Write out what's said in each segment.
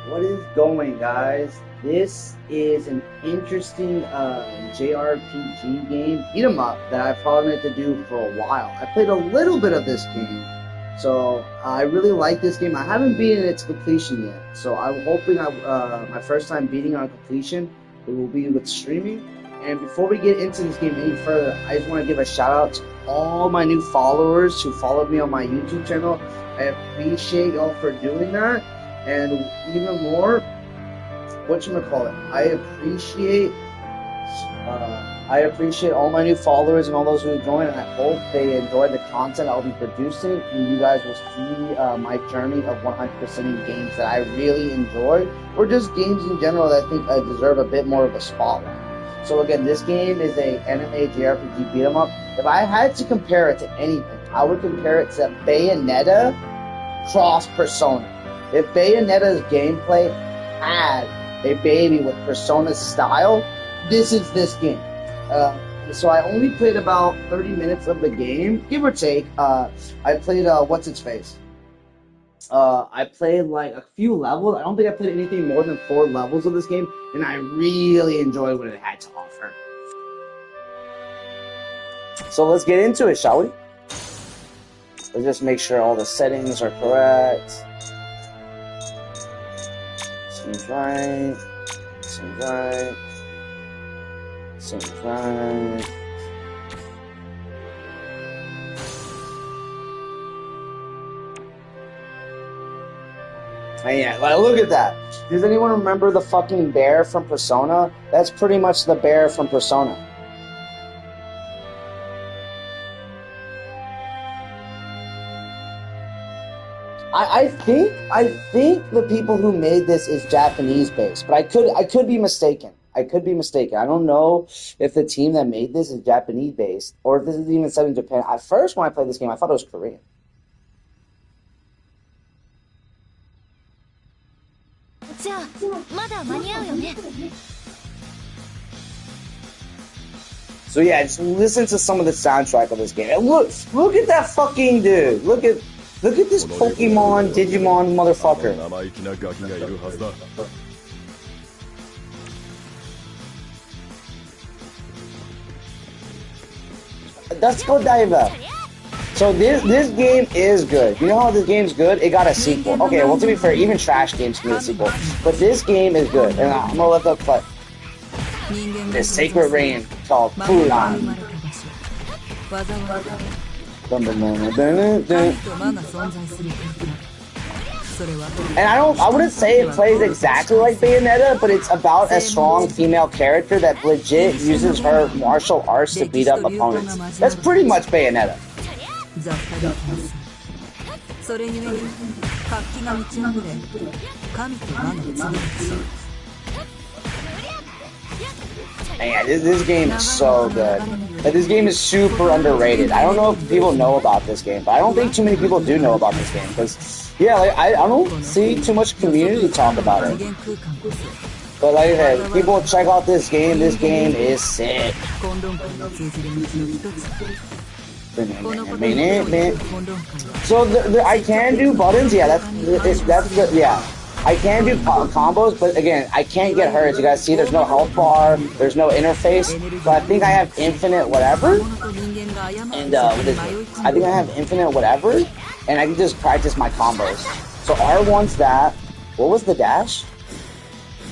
What is going, guys? This is an interesting JRPG game, beat 'em up, that I've wanted to do for a while. I played a little bit of this game, so I really like this game. I haven't beaten its completion yet, so I'm hoping my first time beating on completion, it will be with streaming. And before we get into this game any further, I just want to give a shout out to all my new followers who followed me on my YouTube channel. I appreciate y'all for doing that. And even more, whatchamacallit, I appreciate all my new followers and all those who joined, and I hope they enjoy the content I'll be producing, and you guys will see my journey of 100%ing games that I really enjoy, or just games in general that I think deserve a bit more of a spotlight. So again, this game is a anime JRPG beat 'em up. If I had to compare it to anything, I would compare it to Bayonetta cross Persona. If Bayonetta's gameplay had a baby with Persona's style, this is this game. So I only played about 30 minutes of the game, give or take. I played, what's its face? I played like a few levels. I don't think I played anything more than 4 levels of this game, and I really enjoyed what it had to offer. So let's get into it, shall we? Let's just make sure all the settings are correct. Seems right. Seems right. Seems right. And yeah, like, look at that. Does anyone remember the fucking bear from Persona? That's pretty much the bear from Persona. I think the people who made this is Japanese based, but I could be mistaken. I could be mistaken. I don't know if the team that made this is Japanese based or if this is even set in Japan. At first, when I played this game, I thought it was Korean. So yeah, just listen to some of the soundtrack of this game. And look at that fucking dude. Look at this Pokemon, Digimon motherfucker. Dusk Diver. So this game is good. You know how this game's good? It got a sequel. Okay, well, to be fair, even trash games can get a sequel. But this game is good, and I'm gonna let the play. This Sacred Rain called Fulan. And I wouldn't say it plays exactly like Bayonetta, but it's about a strong female character that legit uses her martial arts to beat up opponents. That's pretty much Bayonetta. Man, this game is so good. This game is super underrated. I don't know if people know about this game, but I don't think too many people do know about this game because, yeah, like, I don't see too much community talk about it. But like I said, people check out this game. This game is sick. So I can do buttons. Yeah, that's good. Yeah. I can do combos, but again, I can't get hurt. As you guys see, there's no health bar, there's no interface, but I think I have infinite whatever, and what is it? I think I have infinite whatever, and I can just practice my combos. So R1's that. What was the dash?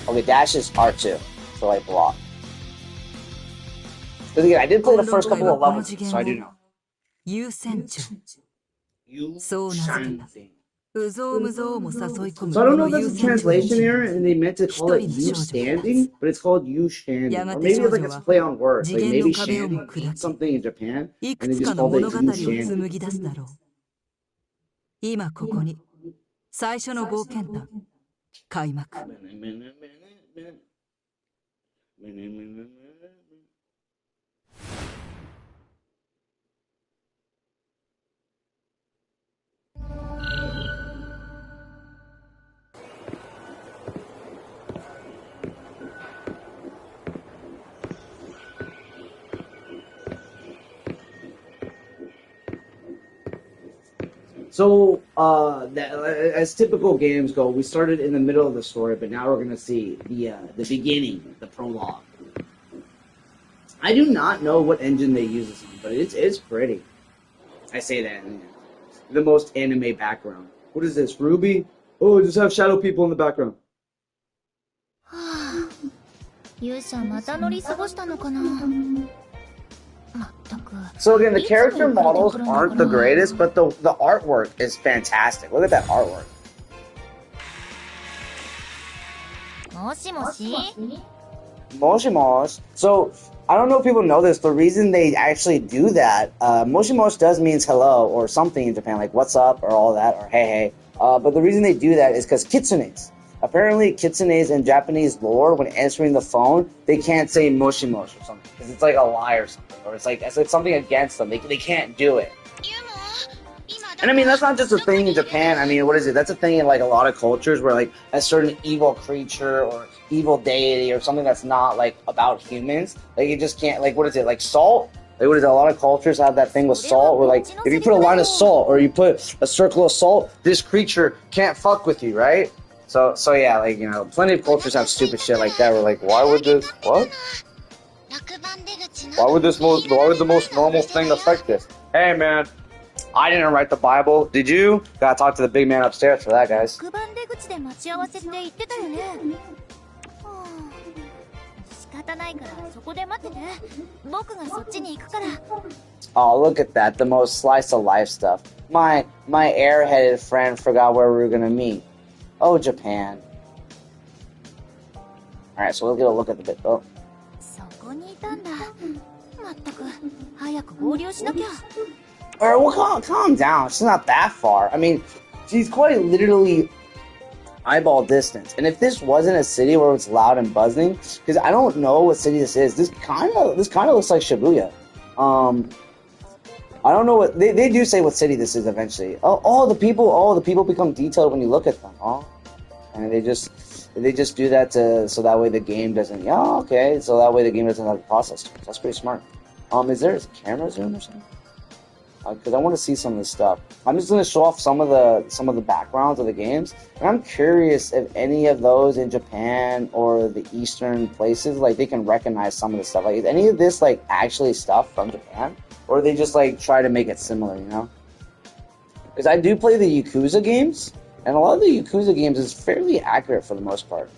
Okay, dash is R2, so like block. But again, I did play the first couple of levels, so I do know. You Shanti. So I don't know if that's a translation error and they meant to call it you standing, but it's called you standing. Or maybe it's like it's a play on words. Like maybe standing means something in Japan and they just called it you standing. So, as typical games go, we started in the middle of the story, but now we're going to see the beginning, the prologue. I do not know what engine they use this on, but it's pretty. I say that in the most anime background. What is this, Ruby? Oh, just have shadow people in the background. So again, the character models aren't the greatest, but the artwork is fantastic. Look at that artwork. Moshi Mosh. So, I don't know if people know this. The reason they actually do that, Moshi Mosh does means hello or something in Japan, like what's up or all that, or hey hey. But the reason they do that is because kitsunes. Apparently, kitsunes in Japanese lore, when answering the phone, they can't say Moshi Mosh or something, because it's like a lie or something, or it's something against them. They can't do it. And I mean, that's not just a thing in Japan. I mean, what is it? That's a thing in like a lot of cultures where like a certain evil creature or evil deity or something that's not like about humans, like you just can't, like, what is it? Like salt? Like, what is it? A lot of cultures have that thing with salt where like if you put a line of salt or you put a circle of salt, this creature can't fuck with you, right? So yeah, like, you know, plenty of cultures have stupid shit like that. We're like, why would the most normal thing affect this? Hey man, I didn't write the Bible. Did you? Gotta talk to the big man upstairs for that, guys. Oh, look at that. The most slice of life stuff. My airheaded friend forgot where we were gonna meet. Oh, Japan. Alright, so we'll get a look at the bit. Oh. Alright, well, calm down. She's not that far. I mean, she's quite literally eyeball distance. And if this wasn't a city where it's loud and buzzing, because I don't know what city this is. This kind of looks like Shibuya. I don't know what they do say what city this is eventually. Oh, the people become detailed when you look at them. Oh, and they just do that so that way the game doesn't. Yeah, okay. So that way the game doesn't have to process. That's pretty smart. Is there a camera zoom or something? Because I want to see some of this stuff. I'm just going to show off some of the backgrounds of the games, and I'm curious if any of those in Japan or the Eastern places, like, they can recognize some of the stuff. Like, is any of this like actually stuff from Japan, or they just like try to make it similar, you know? Because I do play the Yakuza games, and a lot of the Yakuza games is fairly accurate for the most part.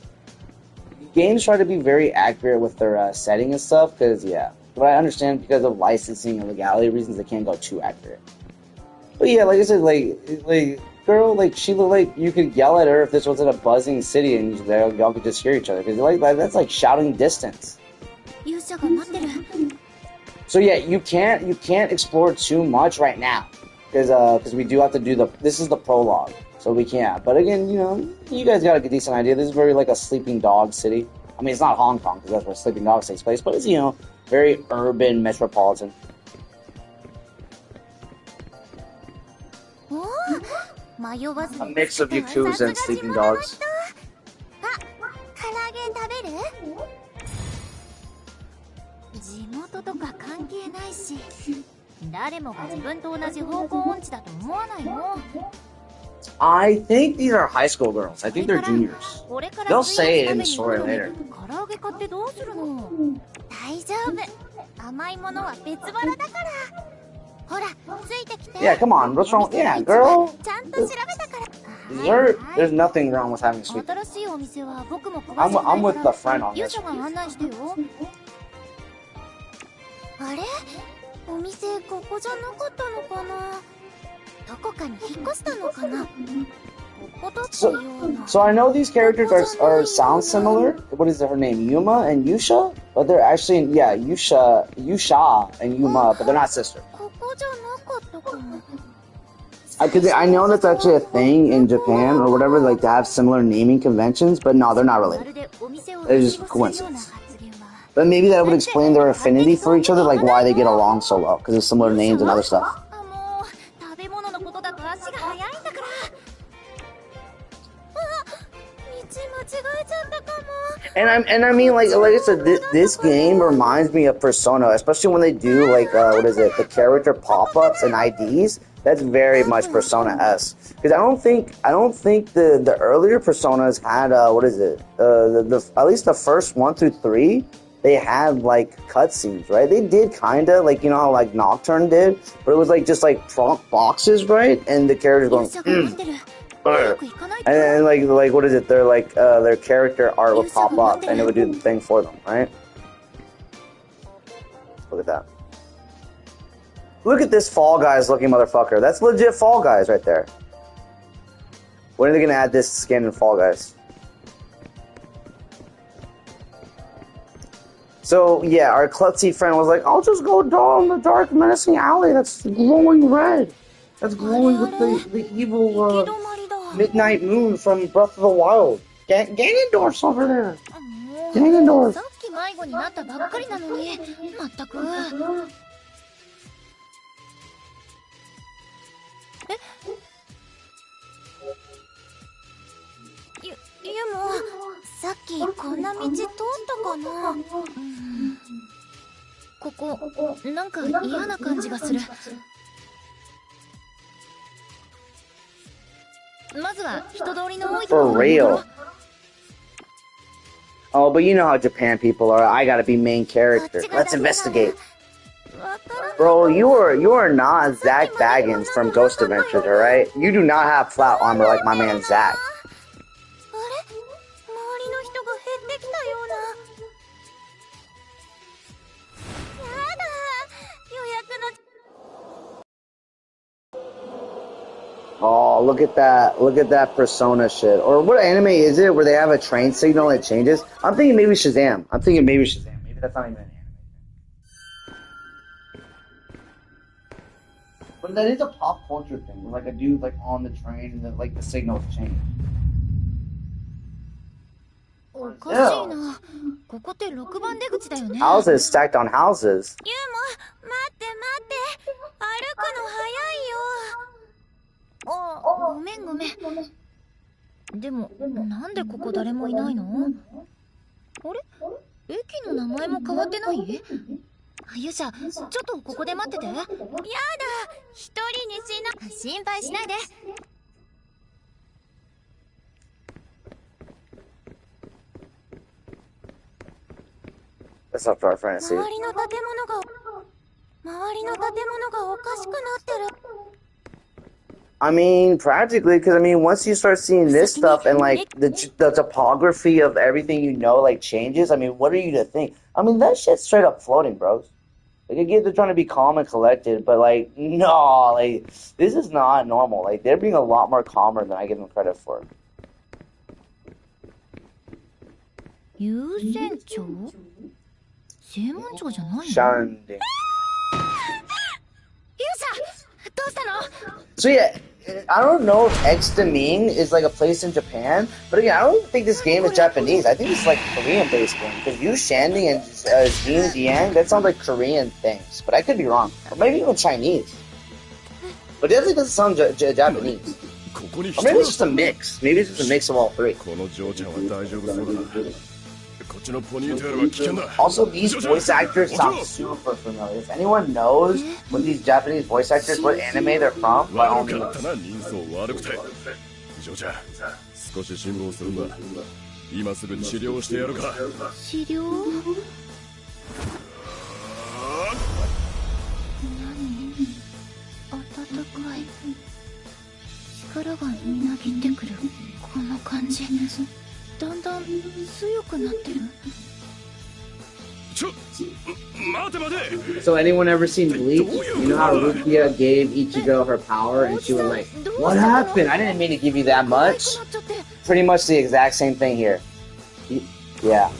Games try to be very accurate with their setting and stuff, because yeah. But I understand because of licensing and legality reasons, they can't go too accurate. But yeah, like I said, like girl, like she looked like you could yell at her if this wasn't a buzzing city and y'all could just hear each other, because like that's like shouting distance. So yeah, you can't explore too much right now, because we do have to do this is the prologue, so we can't. But again, you know, you guys got a decent idea. This is very like a sleeping dog city. I mean, it's not Hong Kong because that's where Sleeping Dogs takes place, but it's, you know, very urban, metropolitan. A mix of Yakuza and Sleeping Dogs. I think these are high school girls. I think they're juniors. They'll say it in the story later. Yeah, come on. What's wrong? Yeah, girl. Dessert? There's nothing wrong with having sweet. I'm with the friend on this one. So I know these characters are sound similar. What is her name? Yuma and Yusha? But they're actually, yeah, Yusha and Yuma, but they're not sisters. I know that's actually a thing in Japan or whatever, like to have similar naming conventions, but no, they're not related. They're just coincidence. But maybe that would explain their affinity for each other, like why they get along so well, because of similar names and other stuff. And I mean, like I said, this game reminds me of Persona, especially when they do like what is it, the character pop-ups and IDs. That's very much Persona-esque. Because I don't think the earlier Personas had what is it? At least the first 1 through 3, they had like cutscenes, right? They did kinda like, you know how like Nocturne did, but it was like just like prompt boxes, right? And the characters going, and then like what is it? They're like their character art would pop up and it would do the thing for them, right? Look at that. Look at this Fall Guys looking motherfucker. That's legit Fall Guys right there. When are they gonna add this skin in Fall Guys? So yeah, our klutzy friend was like, I'll just go down the dark menacing alley that's glowing red. That's glowing with the evil midnight moon from Breath of the Wild. Ganondorf's over there. Ganondorf. For real. Oh, but you know how Japan people are. I gotta be main character. Let's investigate. Bro, you are not Zach Baggins from Ghost Adventures, alright? You do not have flat armor like my man Zach. Oh, look at that Persona shit. Or what anime is it where they have a train signal and it changes? I'm thinking maybe Shazam. Maybe that's not even an anime. But that is a pop culture thing. Like a dude like on the train and then like the signals change. Yeah. Houses stacked on houses. That's up to our friend to see. I mean, practically, because I mean, once you start seeing this stuff and like the topography of everything you know like changes. I mean, what are you to think? I mean, that shit's straight up floating, bros. Like, I get they're trying to be calm and collected, but like, no, like this is not normal. Like they're being a lot more calmer than I give them credit for. Shanding. So yeah, I don't know if X-Deming is like a place in Japan, but again, I don't think this game is Japanese. I think it's like a Korean-based game because Yu Shanding and Jin Diang, that sounds like Korean things, but I could be wrong. Or maybe even Chinese. But it definitely doesn't sound Japanese. Or maybe it's just a mix. Maybe it's just a mix of all three. Also, these voice actors sound super familiar. If anyone knows what these Japanese voice actors, what anime they're from, by all means. So anyone ever seen Bleach? You know how Rukia gave Ichigo her power and she was like, what happened? I didn't mean to give you that much. Pretty much the exact same thing here. Yeah.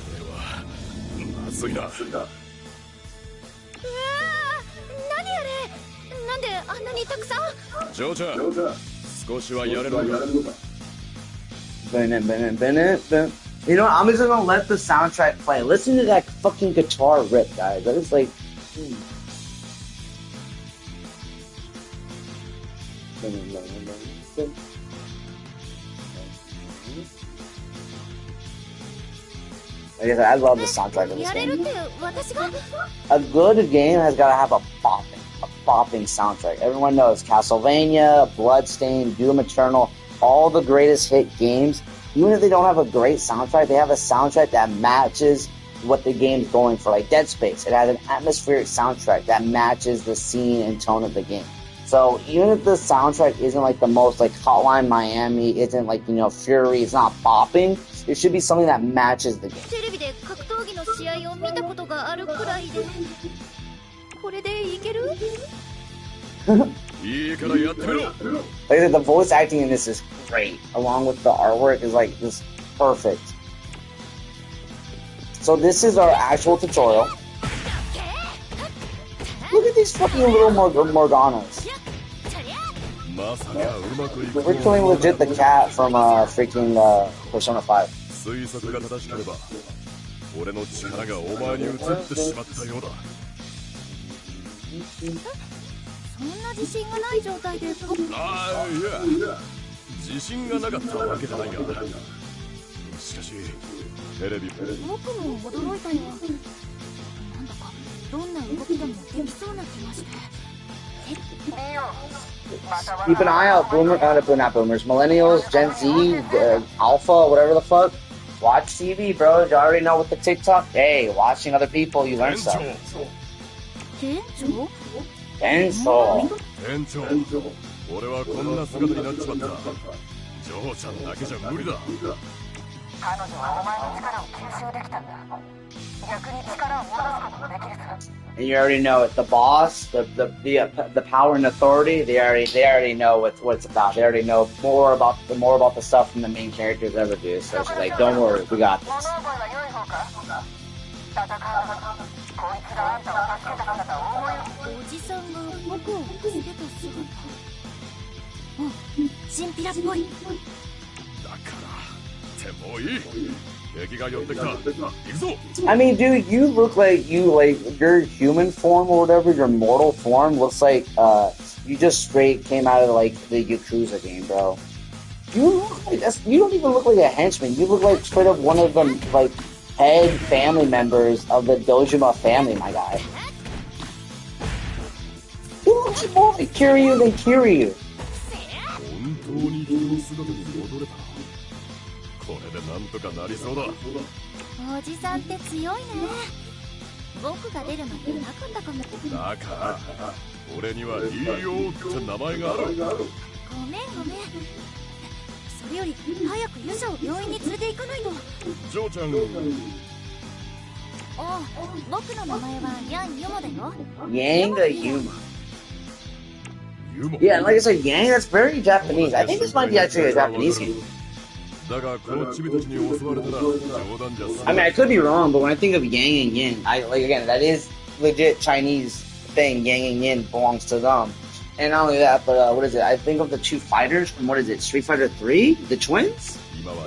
You know what? I'm just gonna let the soundtrack play. Listen to that fucking guitar rip, guys. That is like. I guess I love the soundtrack of this game. A good game has gotta have a bopping soundtrack. Everyone knows Castlevania, Bloodstained, Doom Eternal, all the greatest hit games. Even if they don't have a great soundtrack, they have a soundtrack that matches what the game's going for. Like Dead Space, it has an atmospheric soundtrack that matches the scene and tone of the game. So even if the soundtrack isn't like the most like Hotline Miami, isn't like, you know, Fury, it's not bopping, it should be something that matches the game. Like, the voice acting in this is great, along with the artwork is like just perfect. So this is our actual tutorial. Look at these fucking little Morganas. We're killing legit the cat from freaking Persona 5. Keep an eye out, not boomers, millennials, Gen Z, Alpha, whatever the fuck. Watch TV, bro. You already know with the TikTok. Hey, watching other people, you learn stuff. And you already know it. The boss, the power and authority. They already know what it's about. They already know more about the stuff than the main characters ever do. So she's like, "Don't worry, we got this." I mean, dude, you look like your human form or whatever, your mortal form looks like you just straight came out of like the Yakuza game, bro. You don't even look like a henchman. You look like straight up one of the like head family members of the Dojima family, my guy. You look more like Kiryu than Kiryu. Yanga Yuma. Yeah, like I said, Yang, that's very Japanese. I think this might be actually a Japanese game. I mean, I could be wrong, but when I think of Yang and Yin, again, that is legit Chinese thing. Yang and Yin belongs to them. And not only that, but what is it? I think of the two fighters from, what is it, Street Fighter 3? The twins?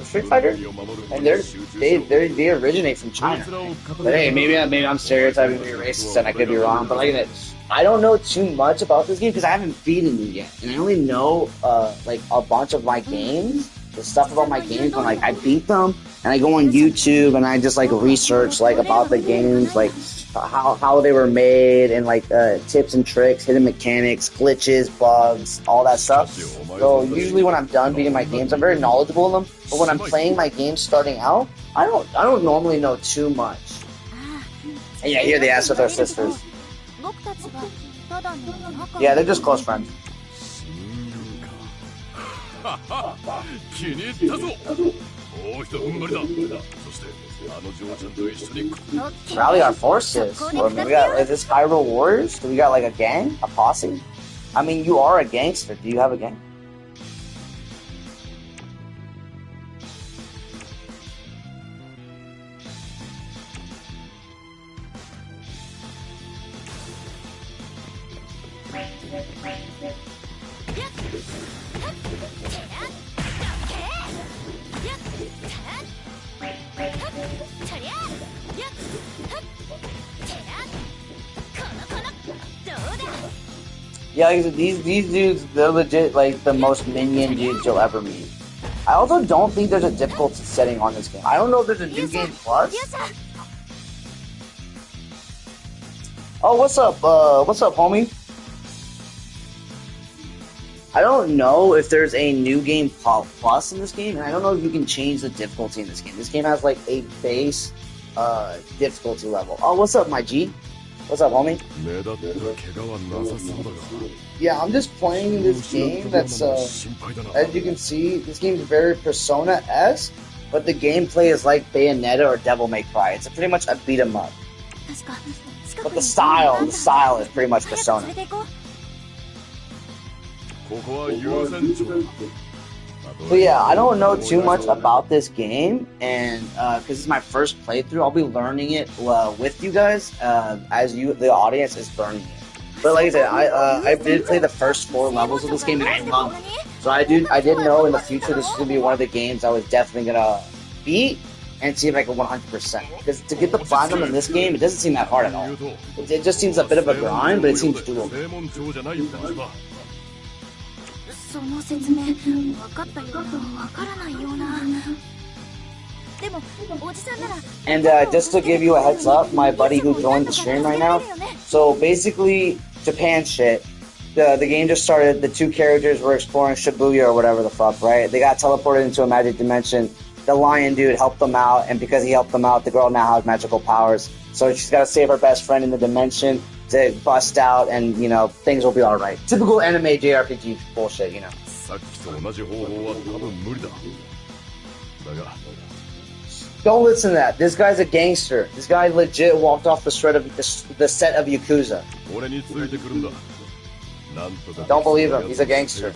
Street Fighter? And they originate from China. But hey, maybe I'm stereotyping, maybe racist, and I could be wrong. But like that, I don't know too much about this game because I haven't beaten it yet, and I only know like a bunch of my games, the stuff about my games when like I beat them, and I go on YouTube and I just like research like about the games, like how they were made, and like tips and tricks, hidden mechanics, glitches, bugs, all that stuff. So usually when I'm done beating my games, I'm very knowledgeable in them. But when I'm playing my games starting out, I don't normally know too much. And yeah, here they ask with our sisters. Yeah, they're just close friends. Rally our forces. Or we got, is this Hyrule Warriors? Do we got like a gang? A posse? I mean, you are a gangster. Do you have a gang? Yeah, like, these dudes, they're legit like the most minion dudes you'll ever meet. I also don't think there's a difficulty setting on this game. I don't know if there's a new game plus. Oh, what's up, homie? I don't know if there's a new game plus in this game, and I don't know if you can change the difficulty in this game. This game has like a base difficulty level. Oh, what's up, my G? What's up, homie? Yeah, I'm just playing this game that's, as you can see, this game is very Persona-esque, but the gameplay is like Bayonetta or Devil May Cry. It's pretty much a beat 'em up. But the style is pretty much Persona. But yeah, I don't know too much about this game, and because it's my first playthrough, I'll be learning it with you guys as the audience, is learning it. But like I said, I did play the first 4 levels of this game, and I loved it. So I did know in the future this was gonna be one of the games I was definitely gonna beat and see if I could 100%. Because to get the platinum in this game, it doesn't seem that hard at all. It just seems a bit of a grind, but it seems doable. And just to give you a heads up, my buddy who joined the stream right now, so basically Japan shit, the game just started, the 2 characters were exploring Shibuya or whatever the fuck, right? They got teleported into a magic dimension. The lion dude helped them out, and because he helped them out, the girl now has magical powers. So she's got to save her best friend in the dimension to bust out, and, you know, things will be alright. Typical anime JRPG bullshit, you know. Don't listen to that. This guy's a gangster. This guy legit walked off the set of Yakuza. Don't believe him. He's a gangster.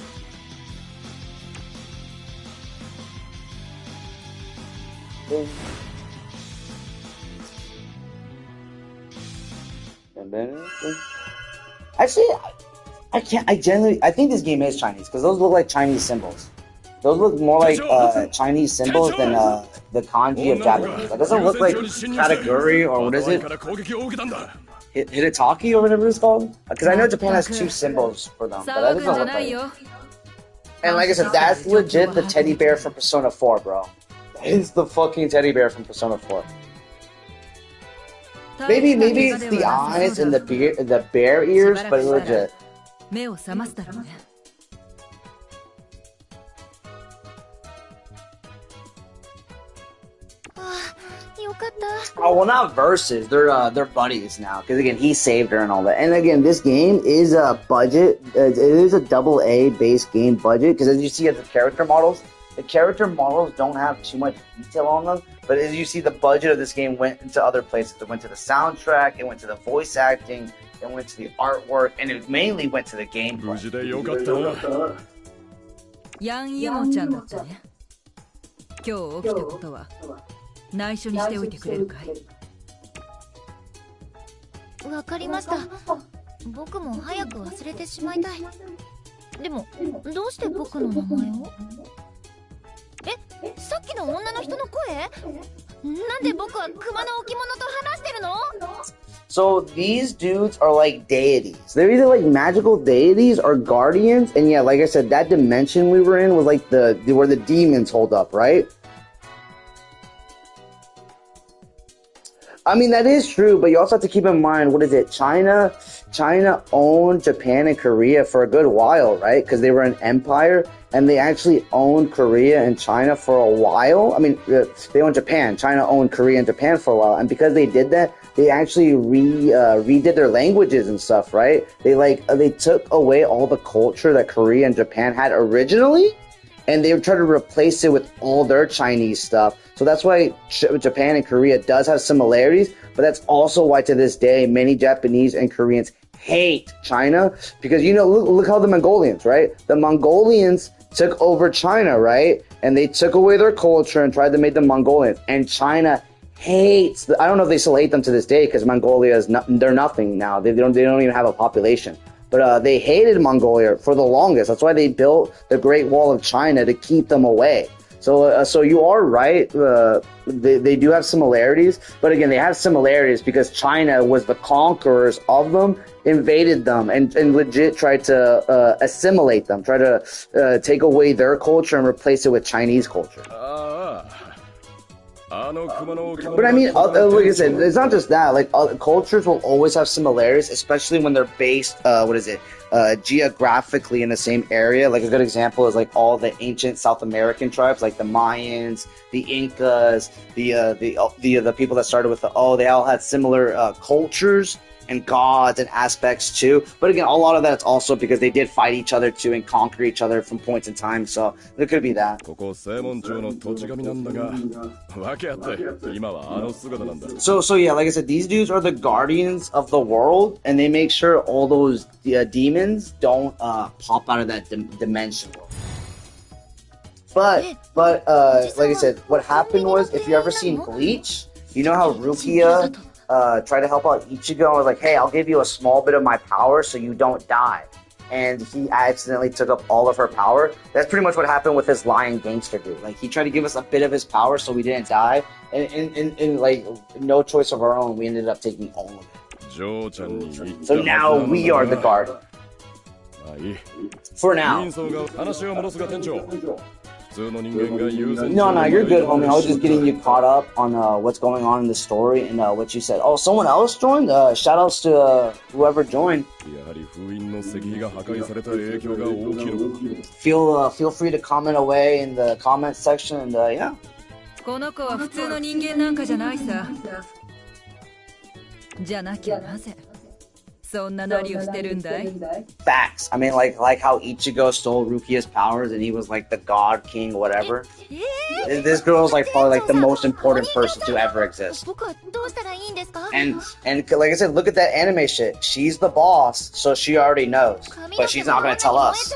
Actually, I think this game is Chinese, because those look like Chinese symbols. Those look more like Chinese symbols than the kanji of Japanese. That doesn't look like Kataguri, or what is it? Hitotaki or whatever it's called? Because I know Japan has 2 symbols for them, but that doesn't look like it. And like I said, that's legit the teddy bear from Persona 4, bro. That is the fucking teddy bear from Persona 4. Maybe it's the eyes and the bear ears, but it's legit. Oh, well, not versus. They're buddies now. Because again, he saved her and all that. And again, this game is a budget. It is a AA base game budget. Because as you see at the character models don't have too much detail on them. But as you see, the budget of this game went into other places. It went to the soundtrack. It went to the voice acting. It went to the artwork. And it mainly went to the gameplay. So these dudes are like deities. They're either like magical deities or guardians. And yeah, like I said, that dimension we were in was like where the demons hold up, right? I mean, that is true, but you also have to keep in mind, what is it? China owned Japan and Korea for a good while, right? Because they were an empire, and they actually owned Korea and China for a while. I mean, they owned Japan. China owned Korea and Japan for a while, and because they did that, they actually redid their languages and stuff, right? They took away all the culture that Korea and Japan had originally, and they tried to replace it with all their Chinese stuff. So that's why Japan and Korea does have similarities, but that's also why to this day many Japanese and Koreans hate China, because, you know, look how the Mongolians, right? The Mongolians took over China, right? And they took away their culture and tried to make them Mongolians. And China hates I don't know if they still hate them to this day, because Mongolia they're nothing now. They don't even have a population. But they hated Mongolia for the longest. That's why they built the Great Wall of China, to keep them away. So you are right. They do have similarities, but again, they have similarities because China was the conquerors of them, invaded them, and legit tried to assimilate them, try to take away their culture and replace it with Chinese culture. But I mean, like I said, it's not just that. Like other cultures will always have similarities, especially when they're based, geographically in the same area. Like a good example is like all the ancient South American tribes, like the Mayans, the Incas, the people that started with they all had similar cultures and gods and aspects too. But again, a lot of that's also because they did fight each other too and conquer each other from points in time. So there could be that. So yeah, like I said, these dudes are the guardians of the world, and they make sure all those demons don't pop out of that dimension. But like I said, what happened was, if you ever seen Bleach, you know how Rukia tried to help out Ichigo and was like, hey, I'll give you a small bit of my power so you don't die. And he accidentally took up all of her power. That's pretty much what happened with this lion gangster dude. Like, he tried to give us a bit of his power so we didn't die. And like, no choice of our own, we ended up taking all of it. So now we are the guard. For now. No, you're good, homie. I was just getting you caught up on what's going on in the story and what you said. Oh, someone else joined? Shout outs to whoever joined. Feel free to comment away in the comment section, and yeah. Facts. I mean, like how Ichigo stole Rukia's powers and he was like the god king whatever. This girl is like probably like the most important person to ever exist. And like I said, look at that anime shit. She's the boss, so she already knows, but she's not gonna tell us.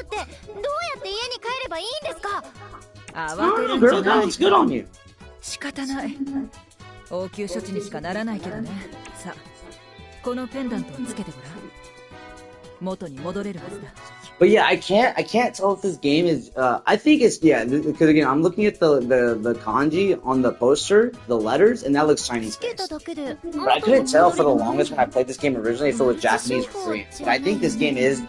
Oh, girl, that's good on you. But yeah, I can't tell if this game is. I think it's because again, I'm looking at the kanji on the poster, the letters, and that looks Chinese based. But I couldn't tell for the longest when I played this game originally if it was Japanese or Korean. But I think this game is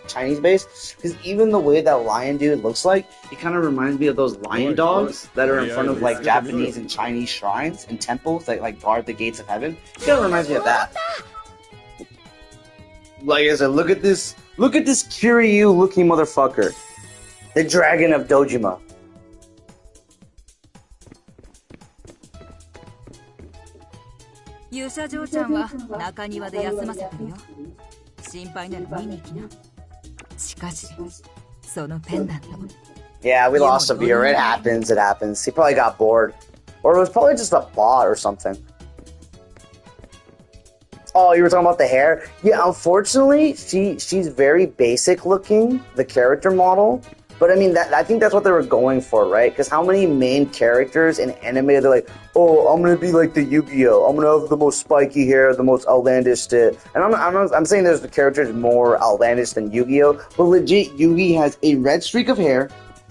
Chinese based, because even the way that lion dude looks like, it kind of reminds me of those lion dogs that are in front of like Japanese and Chinese shrines and temples that like guard the gates of heaven. It kind of reminds me of that. Like I said, look at this Kiryu looking motherfucker. The dragon of Dojima. Yeah, we lost a viewer. It happens. He probably got bored. Or it was probably just a bot or something. Oh, you were talking about the hair? Yeah, unfortunately, she's very basic looking, the character model. But I mean, I think that's what they were going for, right? Because how many main characters in anime, they're like, oh, I'm going to be like the Yu-Gi-Oh! I'm going to have the most spiky hair, the most outlandish shit. And I'm saying there's the characters more outlandish than Yu-Gi-Oh! But legit, Yugi has a red streak of hair,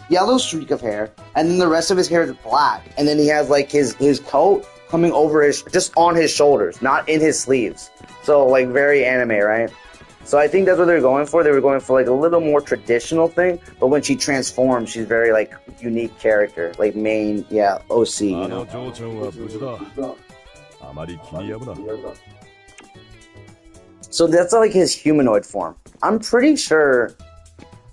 yellow streak of hair, and then the rest of his hair is black. And then he has like his coat coming over just on his shoulders, not in his sleeves. So like very anime, right? So I think that's what they're going for. They were going for like a little more traditional thing, but when she transforms, she's very like unique character, like main, OC, you know. So that's like his humanoid form. I'm pretty sure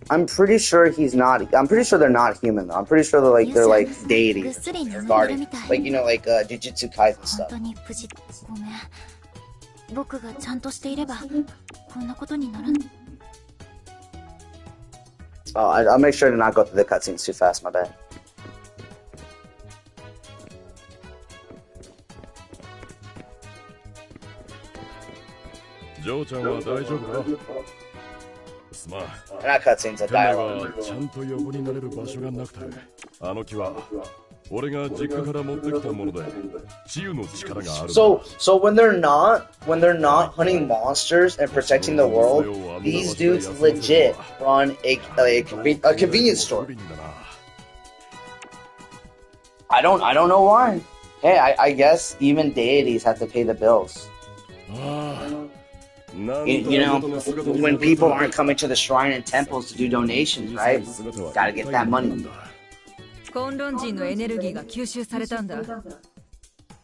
he's not. I'm pretty sure they're not human though. I'm pretty sure they're like deities, they're guardians, like you know, like Jujutsu Kaisen stuff. Oh, I'll make sure to not go through the cutscenes too fast. My bad. Not cutscenes, a dialogue. So when they're not hunting monsters and protecting the world, these dudes legit run a convenience store. I don't know why. Hey, I guess even deities have to pay the bills. You know, when people aren't coming to the shrine and temples to do donations, right? Gotta get that money. 混論人のエネルギーが吸収されたんだ。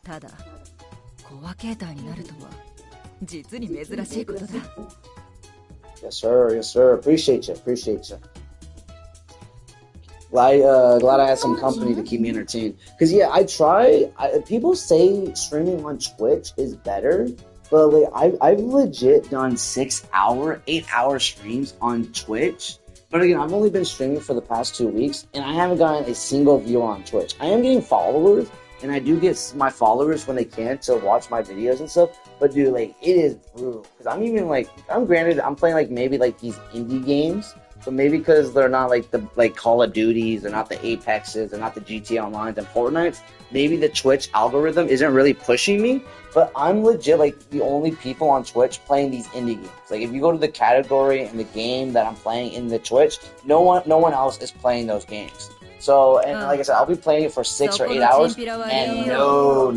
ただ、コア形態になるとは実に珍しいことだ。Yes, sir. Yes, sir. Appreciate you. Appreciate you. Glad I had some company to keep me entertained. Cause yeah, people say streaming on Twitch is better, but like I've legit done 8-hour streams on Twitch. But again, I've only been streaming for the past 2 weeks, and I haven't gotten a single viewer on Twitch. I am getting followers, and I do get my followers when they can to watch my videos and stuff. But dude, like, it is brutal. Cause I'm playing like maybe like these indie games. So maybe because they're not like the Call of Duties, they're not the Apexes, they're not the GTA Onlines and Fortnites, maybe the Twitch algorithm isn't really pushing me, but I'm legit like the only people on Twitch playing these indie games. Like if you go to the category and the game that I'm playing in the Twitch, no one else is playing those games. So, and like I said, I'll be playing it for 6 or 8 hours, and no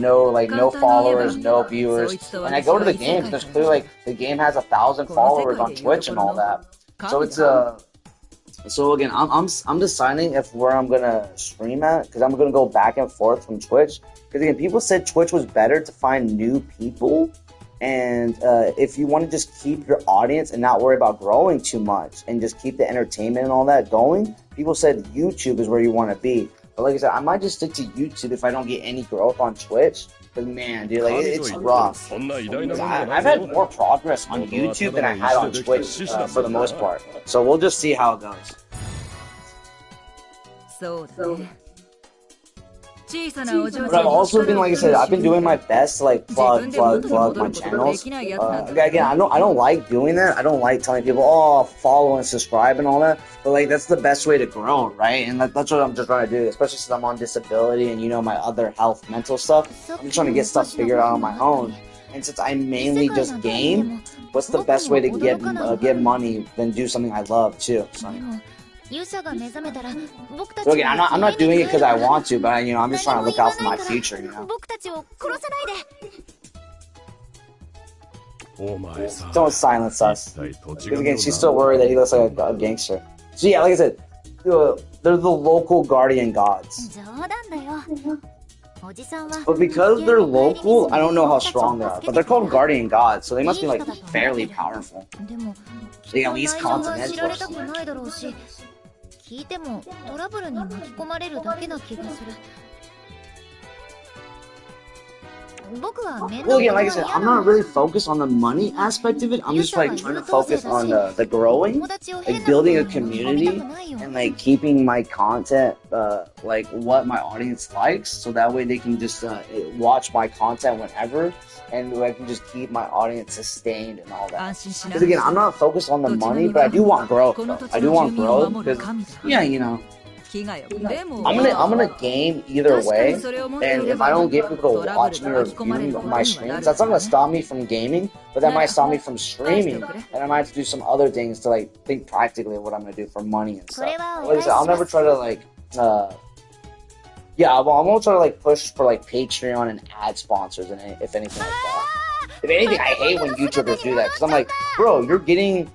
followers, no viewers. And I go to the game, because there's clearly like the game has 1,000 followers on Twitch and all that. So it's So again, I'm deciding if where I'm gonna stream at, because I'm gonna go back and forth from Twitch. Because again, people said Twitch was better to find new people, and if you want to just keep your audience and not worry about growing too much, and just keep the entertainment and all that going, people said YouTube is where you want to be. But like I said, I might just stick to YouTube if I don't get any growth on Twitch. But man, dude, like it's rough. I've had more progress on YouTube than I had on Twitch for the most part. So we'll just see how it goes. But I've also been, like I said, I've been doing my best to like plug my channels. Again, I don't like doing that. I don't like telling people, oh, follow and subscribe and all that. But like that's the best way to grow, right? And that's what I'm just trying to do, especially since I'm on disability and my other health, mental stuff. I'm just trying to get stuff figured out on my own. And since I mainly just game, what's the best way to get money than do something I love too? So again, I'm not doing it because I want to, but I'm just trying to look out for my future, Don't silence us. Because again, she's still worried that he looks like a gangster. So yeah, like I said, they're the local guardian gods. But because they're local, I don't know how strong they are. But they're called guardian gods, so they must be like fairly powerful. They at least continental. Well, again, like I said, I'm not really focused on the money aspect of it. I'm just like trying to focus on the growing, like building a community, and like keeping my content like what my audience likes, so that way they can just watch my content whenever, and I can just keep my audience sustained and all that. Because again, I'm not focused on the money, but I do want growth. I do want growth because I'm gonna game either way, and if I don't get people to watch me or view my streams, that's not gonna stop me from gaming, but that might stop me from streaming, and I might have to do some other things to like think practically of what I'm gonna do for money and stuff. Like I said, I'll never try to like I won't try to like push for like Patreon and ad sponsors and if anything like that. If anything, I hate when YouTubers do that, because I'm like, bro, you're getting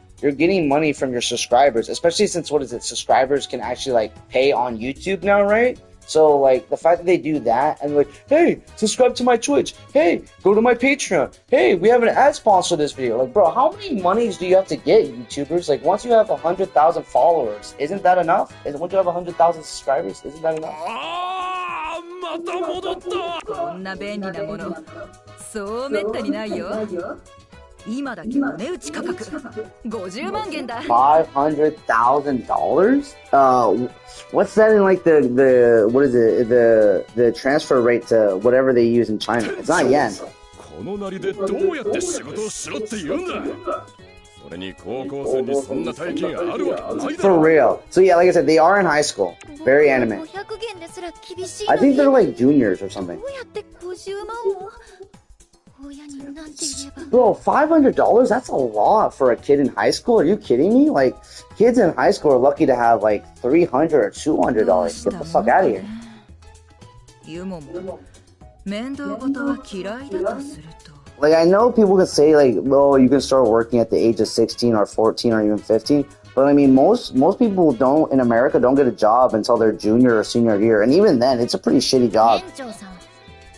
money from your subscribers, especially since subscribers can actually like pay on YouTube now, right? So like the fact that they do that and like, hey, subscribe to my Twitch, hey, go to my Patreon, hey, we have an ad sponsor this video. Like, bro, how many monies do you have to get, YouTubers? Like, once you have 100,000 followers, isn't that enough? Once you have 100,000 subscribers, isn't that enough? こんな便利なもの、そうめったにないよ。今だけの値打ち価格50万元だ。$500,000? What's that in like the what is it, the transfer rate to whatever they use in China? It's not yen. このなりでどうやって仕事をしろって言うんだ。それに高校生にそんな大金あるわけないだろ。 For real. So yeah, like I said, they are in high school. Very anime. I think they're like juniors or something. Bro, $500? That's a lot for a kid in high school. Are you kidding me? Like, kids in high school are lucky to have like $300 or $200. Get the fuck out of here. Like, I know people can say like, well, you can start working at the age of 16 or 14 or even 15. But But I mean, most people don't in America don't get a job until their junior or senior year, and even then, it's a pretty shitty job.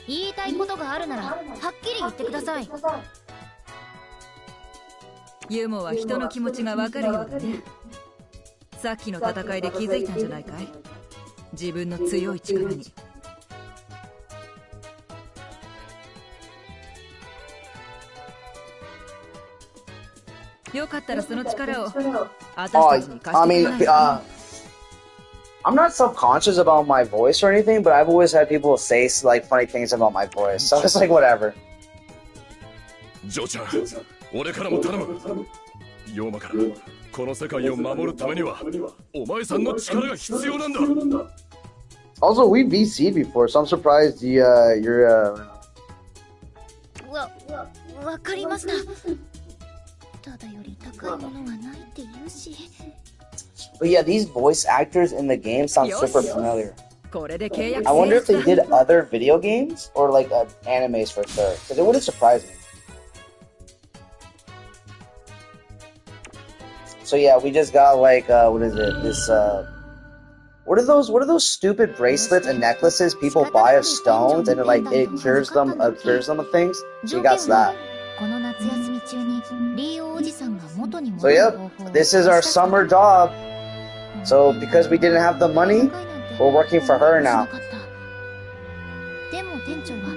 言いたいことがあるならはっきり言ってください。ユモは人の気持ちがわかるようだね。さっきの戦いで気づいたんじゃないかい？自分の強い力に。よかったらその力を私たちに貸してくれないか？ I'm not self-conscious about my voice or anything, but I've always had people say like funny things about my voice, so it's like whatever. ジョーちゃん、俺からも頼む。ヨーマからこの世界を守るためにはお前さんの力が必要なんだ。Also, we VC'd before, so I'm surprised you're わかりました。ただより高いものはないって言うし。 But yeah, these voice actors in the game sound super familiar. これで契約。 I wonder if they did other video games or like animes for sure, because it wouldn't surprise me. So yeah, we just got like what is it? This what are those stupid bracelets and necklaces people buy of stones and it cures them of things? She got that. So yep, this is our summer job. So because we didn't have the money, we're working for her now. でも店長は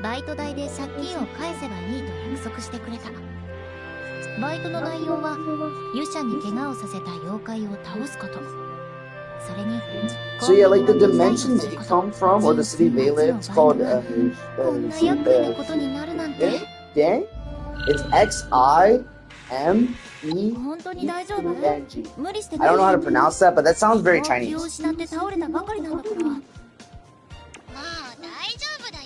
バイト代で借金を返せばいいと約束してくれた。バイトの内容は勇者に怪我をさせた妖怪を倒すこと。それに So yeah, like the dimension they come from or the city they live, it's calledこんな厄介なことになるなんて。 dang? It's XIMEENG. 本当に大丈夫？無理して I don't know how to pronounce that, but that sounds very Chinese. 気を失って倒れたばかりなんだから。まあ大丈夫だよ。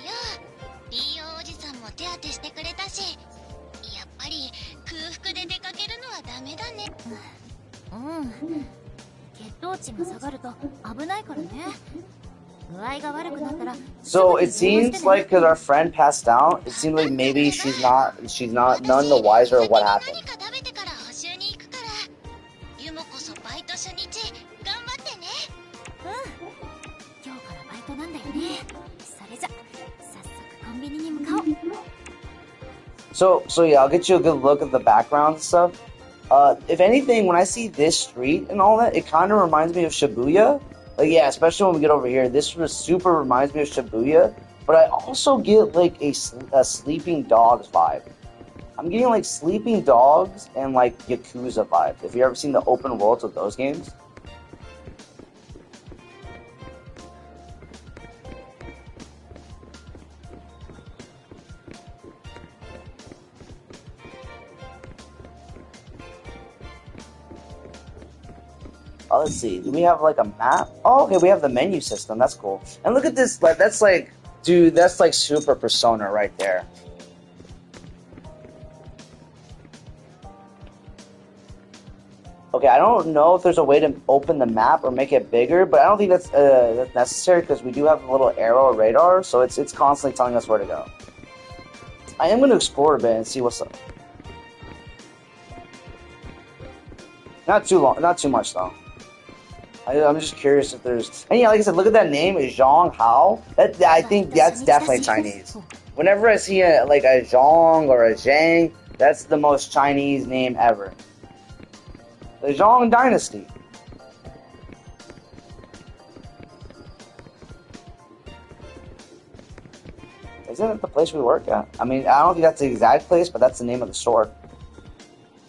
DO おじさんも手当てしてくれたし、やっぱり空腹で出かけるのはダメだね。うん。血糖値が下がると危ないからね。具合が悪くなったら。 So it seems like because our friend passed out, it seems like maybe she's not none the wiser of what happened. 何か食べてから補習に行くから、ユモこそバイト初日頑張ってね。今日からバイトなんだよね。それじゃ早速コンビニに向かおう。 So yeah, I'll get you a good look at the background and stuff. If anything, when I see this street and all that, it kind of reminds me of Shibuya. Like, yeah, especially when we get over here, this super reminds me of Shibuya. But I also get like a Sleeping Dogs vibe. I'm getting like Sleeping Dogs and like Yakuza vibe. If you ever seen the open worlds of those games. Oh, let's see. Do we have like a map? Oh, okay, we have the menu system. That's cool. And look at this. That's like, dude, that's like super Persona right there. Okay, I don't know if there's a way to open the map or make it bigger, but I don't think that's necessary because we do have a little arrow radar, so it's constantly telling us where to go. I am going to explore a bit and see what's up. Not too long, not too much though. I'm just curious if there's. And yeah, like I said, look at that name, Zhang Hao. I think that's definitely Chinese. Whenever I see like a Zhang or a Zhang, that's the most Chinese name ever. The Zhang Dynasty. Isn't it the place we work at? I mean, I don't think that's the exact place, but that's the name of the store.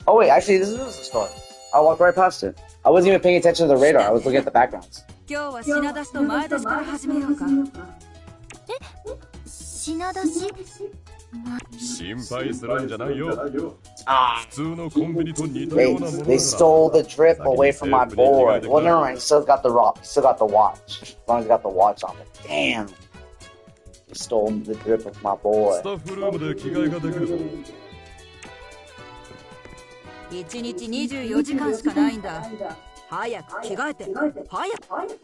Oh wait, actually, this is the store. I walked right past it. I wasn't even paying attention to the radar. I was looking at the backgrounds. 今日は品出しと前出しから始めようか。品出し？心配するんじゃないよ。 Ah, 普通のコンビニと似たようなものだ they stole the drip away from my board. Well, never mind. He still got the rock. Still got the watch. As long as he got the watch on it. Damn. They stole the drip of my boy. スタッフルームで着替えができるぞ。 1日24時間しかないんだ。早く着替えて。早く。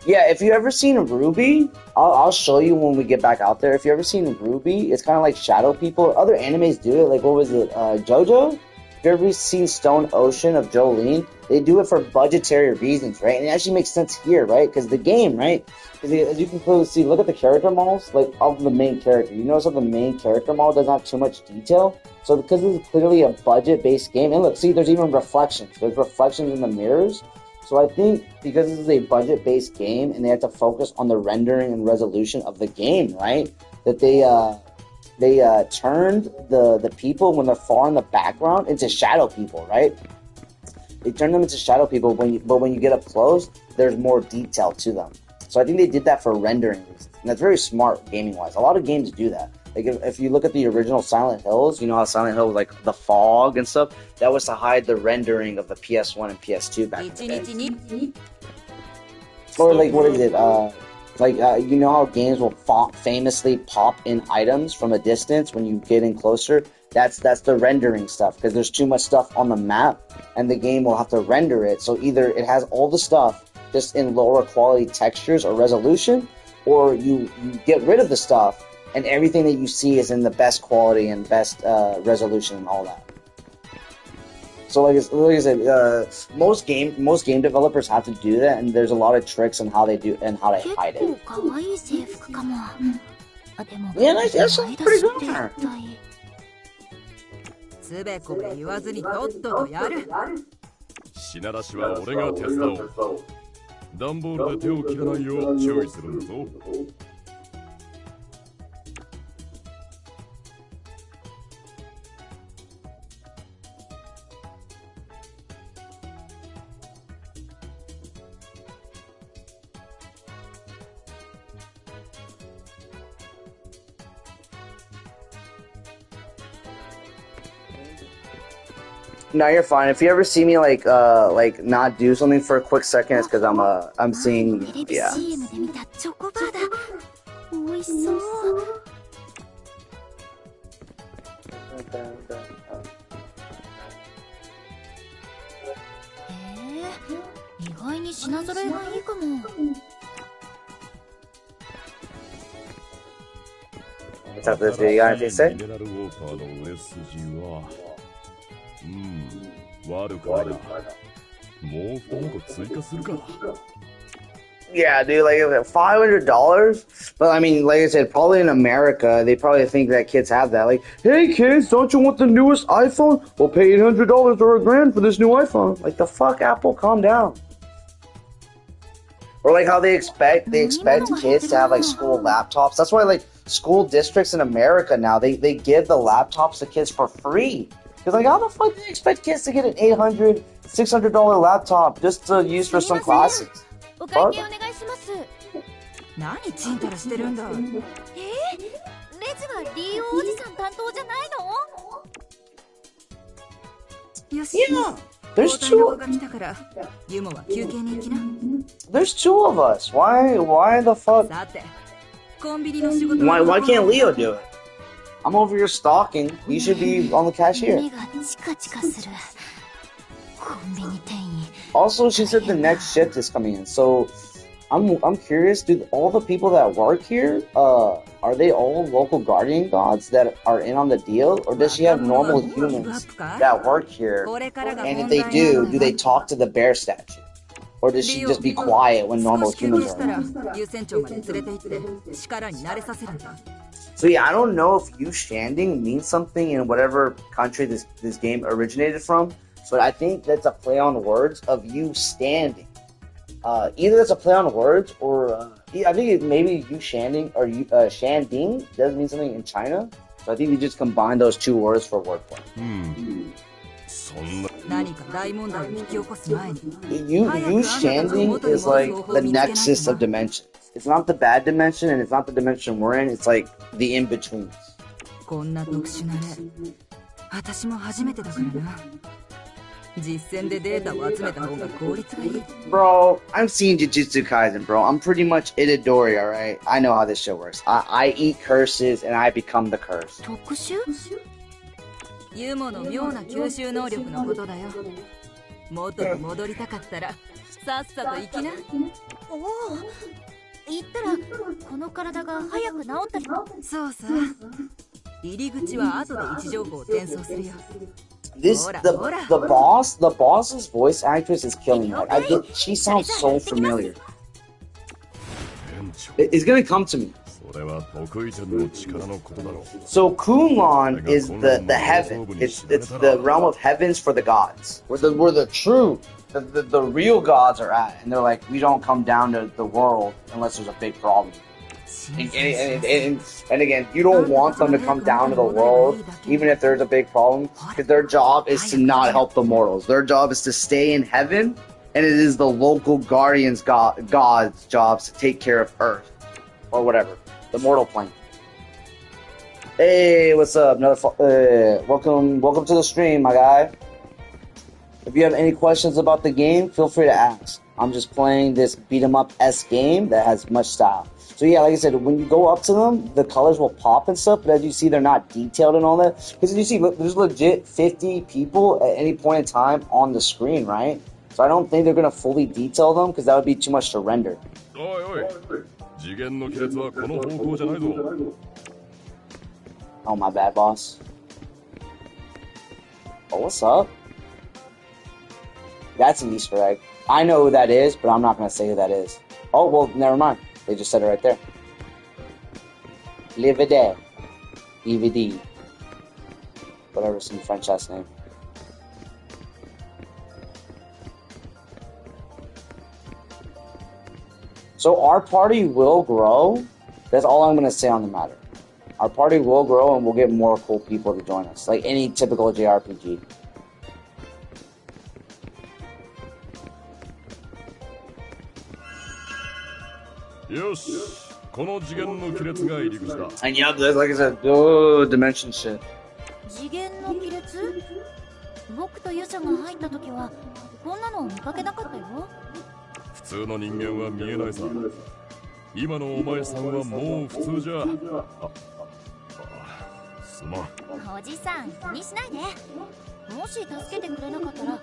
Yeah, if you ever seen Ruby, I'll show you when we get back out there. If you ever seen Ruby, it's kind of like Shadow People. Other animes do it. Like, what was it? JoJo? If you you ever seen Stone Ocean of Jolene, they do it for budgetary reasons, right? And it actually makes sense here, right? Because the game, right? Because as you can clearly see, look at the character models, like of the main character. You notice that the main character model doesn't have too much detail. So because this is clearly a budget-based game, and look, see, there's even reflections. There's reflections in the mirrors. So I think because this is a budget-based game, and they have to focus on the rendering and resolution of the game, right? That they turned the people when they're far in the background into shadow people, right? They turn them into shadow people, but when you get up close, there's more detail to them. So I think they did that for rendering reasons, and that's very smart gaming-wise. A lot of games do that. Like if you look at the original Silent Hills, you know how Silent Hill was like the fog and stuff? That was to hide the rendering of the PS1 and PS2 back in the day. Or like, what is it? You know how games will famously pop in items from a distance when you get in closer? That's the rendering stuff, because there's too much stuff on the map, and the game will have to render it. So either it has all the stuff just in lower quality textures or resolution, or you get rid of the stuff, and everything that you see is in the best quality and best resolution and all that. So like I said, most game developers have to do that, and there's a lot of tricks on how they do and how they hide it. Yeah, that's pretty good. つべこべ言わずにとっととやる。品出しは俺が手伝おう。段ボールで手を切らないよう注意するんだぞ。No, you're fine. If you ever see me like not do something for a quick second, it's because I'm seeing, yeah. What's up, this video? You got anything to say? Yeah, dude, like $500. But I mean, like I said, probably in America, they probably think that kids have that. Like, hey kids, don't you want the newest iPhone? We'll pay $800 or $1,000 for this new iPhone. Like, the fuck, Apple, calm down. Or like how they expect kids to have like school laptops. That's why like school districts in America now they give the laptops to kids for free. Because like how the fuck do they expect kids to get an $800, $600 laptop just to use for some classes? Fuck? 何チンタラしてるんだ。レジはリーオおじさん担当じゃないの？よし。There's two. There's two of us. Why the fuck? Why can't Leo do it? I'm over here stalking. You should be on the cashier. Also, she said the next shift is coming in, so I'm curious. Do all the people that work here, are they all local guardian gods that are in on the deal, or does she have normal humans that work here? And if they do they talk to the bear statue, or does she just be quiet when normal humans are around? So yeah, I don't know if you standing means something in whatever country this game originated from, but I think that's a play on words of you standing. Either that's a play on words, or I think maybe you shanding or you shanding does mean something in China. So I think you just combine those two words for wordplay. You shanding is like the nexus of dimensions. It's not the bad dimension, and it's not the dimension we're in. It's like the in betweens. Bro, I'm seeing Jujutsu Kaisen, bro. I'm pretty much Itadori, alright? I know how this shit works. I eat curses, and I become the curse. ユモの妙な吸収能力のことだよ。元に戻りたかったらさっさと行きな。おお、行ったらこの体が早く治ったり。そうさ。入り口は後で位置情報を転送するよ。The boss's voice actress is killing me. She sounds so familiar. It's gonna come to me. So Kunlun is the heaven. It's the realm of heavens for the gods, where the real gods are at, and they're like, we don't come down to the world unless there's a big problem. And again, you don't want them to come down to the world, even if there's a big problem, because their job is to not help the mortals. Their job is to stay in heaven, and it is the local guardians god's jobs to take care of Earth, or whatever, the mortal plane. Hey, what's up? Welcome to the stream, my guy. If you have any questions about the game, feel free to ask. I'm just playing this beat 'em up-esque game that has much style. So yeah, like I said, when you go up to them, the colors will pop and stuff, but as you see, they're not detailed and all that. Because as you see, there's legit 50 people at any point in time on the screen, right? So I don't think they're going to fully detail them, because that would be too much to render. Oh, my bad, boss. Oh, what's up? That's an Easter egg. I know who that is, but I'm not going to say who that is. Oh, well, never mind. They just said it right there. Livide. EVD. Whatever, some French ass name. So our party will grow. That's all I'm going to say on the matter. Our party will grow and we'll get more cool people to join us. Like any typical JRPG. And yeah, like I said, dimension shit. 次元の亀裂？僕とユシャが入った時はこんなの見かけなかったよ。普通の人間は見えないさ。今のお前さんはもう普通じゃ。すまん。おじさん、気にしないで。もし助けてくれなかったら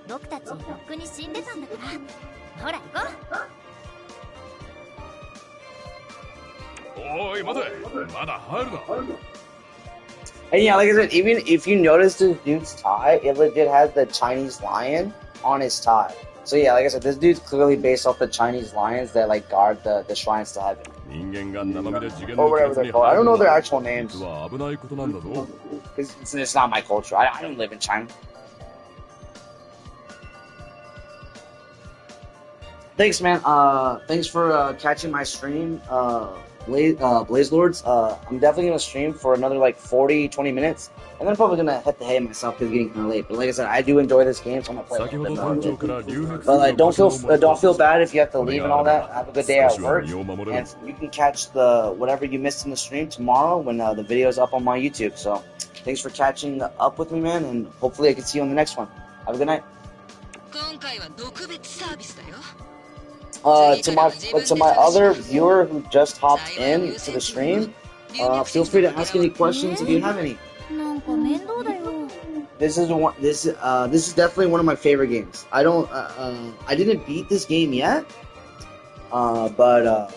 僕たちロックに死んでたんだから。ほら行こう。 And yeah, like I said, even if you notice this dude's tie, it legit has the Chinese lion on his tie. So yeah, like I said, this dude's clearly based off the Chinese lions that like guard the shrines to heaven. Or whatever they're called. I don't know their actual names. It's not my culture. I don't live in China. Thanks, man. Thanks for catching my stream. Blaze Lords, I'm definitely gonna stream for another like 40-20 minutes, and then I'm probably gonna hit the hay myself because it's getting kind of late. But like I said, I do enjoy this game, so I'm gonna play a little bit. But like, don't feel bad if you have to leave and all that. Have a good day at work, and you can catch the whatever you missed in the stream tomorrow when the video's up on my YouTube. So thanks for catching up with me, man, and hopefully I can see you on the next one. Have a good night. To my other viewer who just hopped in to the stream, feel free to ask any questions if you have any. This is definitely one of my favorite games. I didn't beat this game yet, but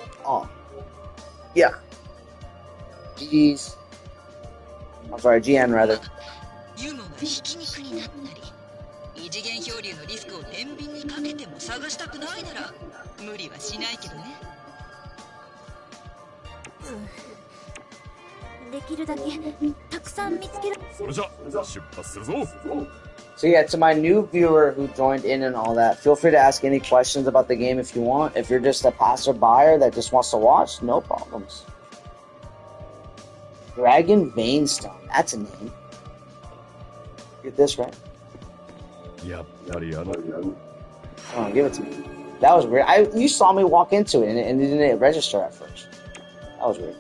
yeah. I'm sorry, GN rather. 異次元漂流のリスクを天秤にかけても探したくないなら無理はしないけどね。できるだけたくさん見つける。それじゃ出発するぞ。So yeah, to my new viewer who joined in and all that, feel free to ask any questions about the game if you want. If you're just a passerby that just wants to watch, no problems. Dragon Veinstone, that's a name. Get this right. Oh, give it to me. That was weird. You saw me walk into it and it didn't register at first. That was weird.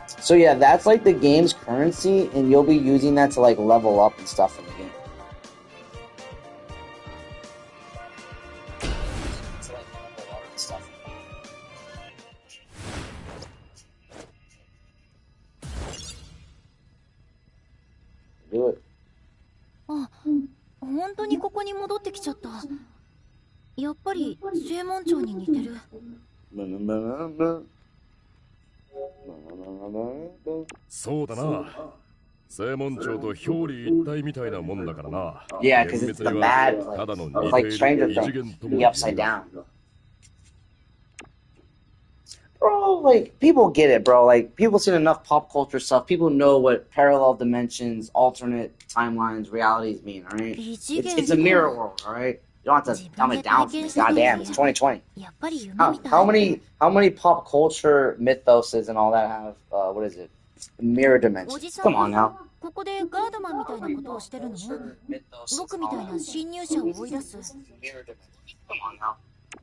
So yeah, that's like the game's currency, and you'll be using that to like level up and stuff in the game. To like level up and stuff. Do it. あ、本当にここに戻ってきちゃった。やっぱり正門町に似てる。そうだな。Yeah, because it's the bad place. It's like Stranger Things, the upside down. Bro, like, people get it, bro. Like, people seen enough pop culture stuff. People know what parallel dimensions, alternate timelines, realities mean, all right? It's a mirror world, all right? You don't have to dumb it down for me. Goddamn, it's 2020. How many pop culture mythoses and all that have, what is it? Mirror dimensions. Come on now. ここでガードマンみたいなことをしてるの？僕みたいな侵入者を追い出す。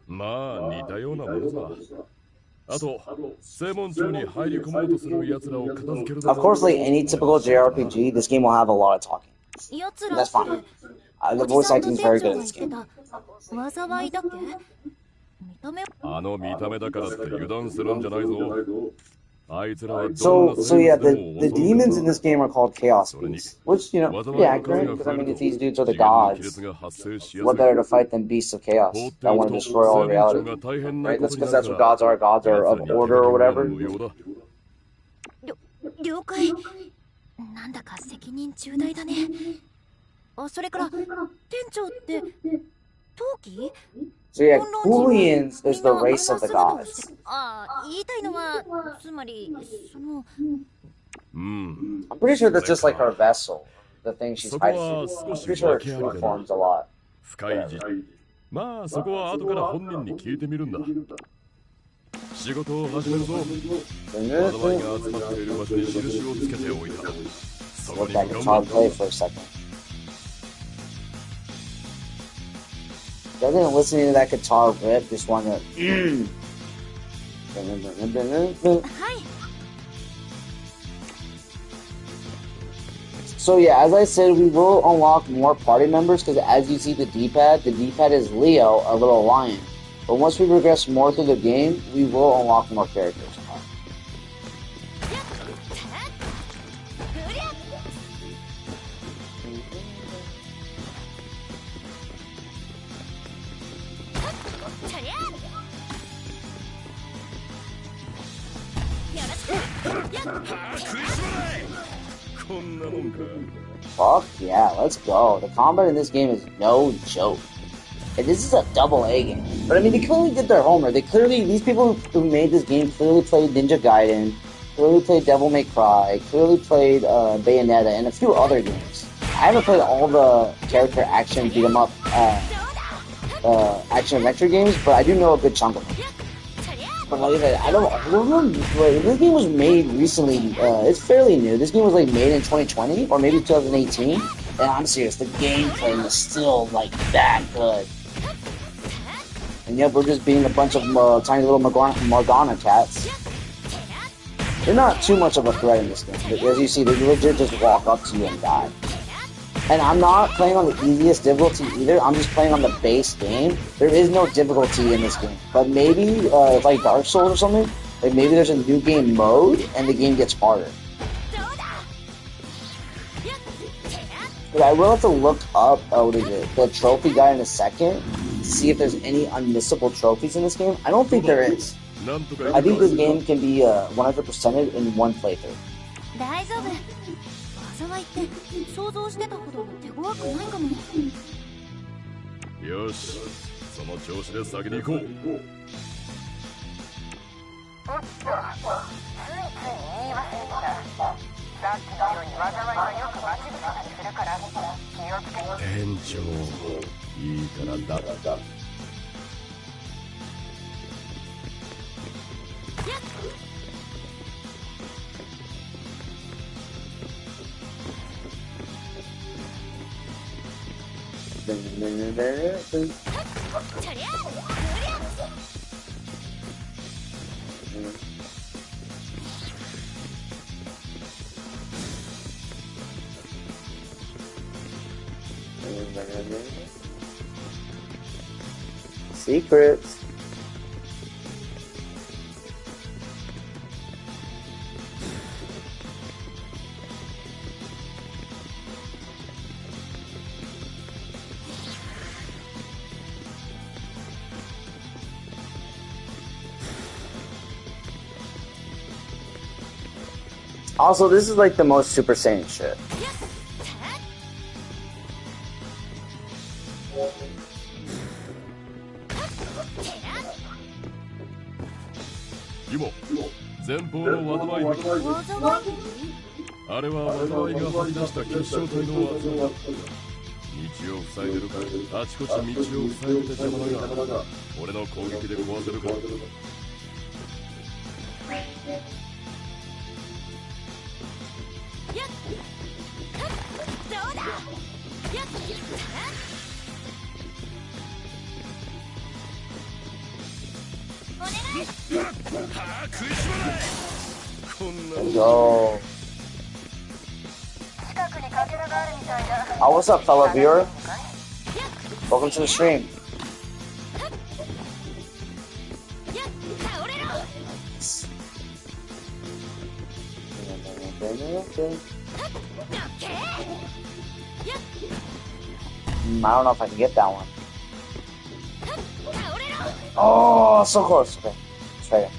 まあ似たようなものさ。あと、正門町に入り込もうとする奴らを片付ける。Of course, like any typical JRPG, this game will have a lot of talking. That's fine. The voice acting is very good in this game. 災いだっけ？あの見た目だからって油断するんじゃないぞ。So yeah, the demons in this game are called Chaos Beasts, which, you know, pretty accurate, because I mean, if these dudes are the gods, what better to fight than beasts of chaos that want to destroy all reality, right? That's because that's what gods are of order or whatever. 了解。なんだか責任重大だね。あ、それから店長って陶器？ So yeah, Booleans is the race of the gods. I'm pretty sure that's just like her vessel, the thing she's hiding. I'm pretty sure it reforms a lot. まあそこは後から本人に聞いてみるんだ。仕事を始めるぞ。災いが集まっている場所に印をつけておいた。そこに頑張る。 Doesn't listening to that guitar riff just want to. So yeah, as I said, we will unlock more party members because as you see the D-pad is Leo, our little lion. But once we progress more through the game, we will unlock more characters. Fuck yeah, let's go. The combat in this game is no joke. And this is a double A game. But I mean, they clearly did their homework. These people who made this game clearly played Ninja Gaiden, clearly played Devil May Cry, clearly played Bayonetta, and a few other games. I haven't played all the character action beat 'em up action adventure games, but I do know a good chunk of them. But like I said, I don't remember. This game was made recently. It's fairly new. This game was like made in 2020 or maybe 2018. And I'm serious, the gameplay is still like that good. And yep, we're just being a bunch of tiny little Morgana cats. They're not too much of a threat in this game, but as you see, they legit just walk up to you and die. And I'm not playing on the easiest difficulty either. I'm just playing on the base game. There is no difficulty in this game. But maybe, it's like Dark Souls or something, like maybe there's a new game mode and the game gets harder. But I will have to look up, the trophy guy in a second, to see if there's any unmissable trophies in this game. I don't think there is. I think this game can be 100%ed in one playthrough. 災いって想像してたほど手強くないかも。よし、その調子で先に行こう。おっと、ついつい言い忘れてた。さっきのように災いはよく待ち伏せたりするから気をつけて。店長、いいからだ。Secrets. Also, this is like the most Super Saiyan shit. イモ、前方の災い壁。あれは災いが吐き出した結晶体の技。道を塞いでるか、あちこち道を塞いでて邪魔だが、俺の攻撃で壊せるか。Yo. Oh, what's up, fellow viewer? Welcome to the stream. I don't know if I can get that one. Oh, so close. Okay, let's try it.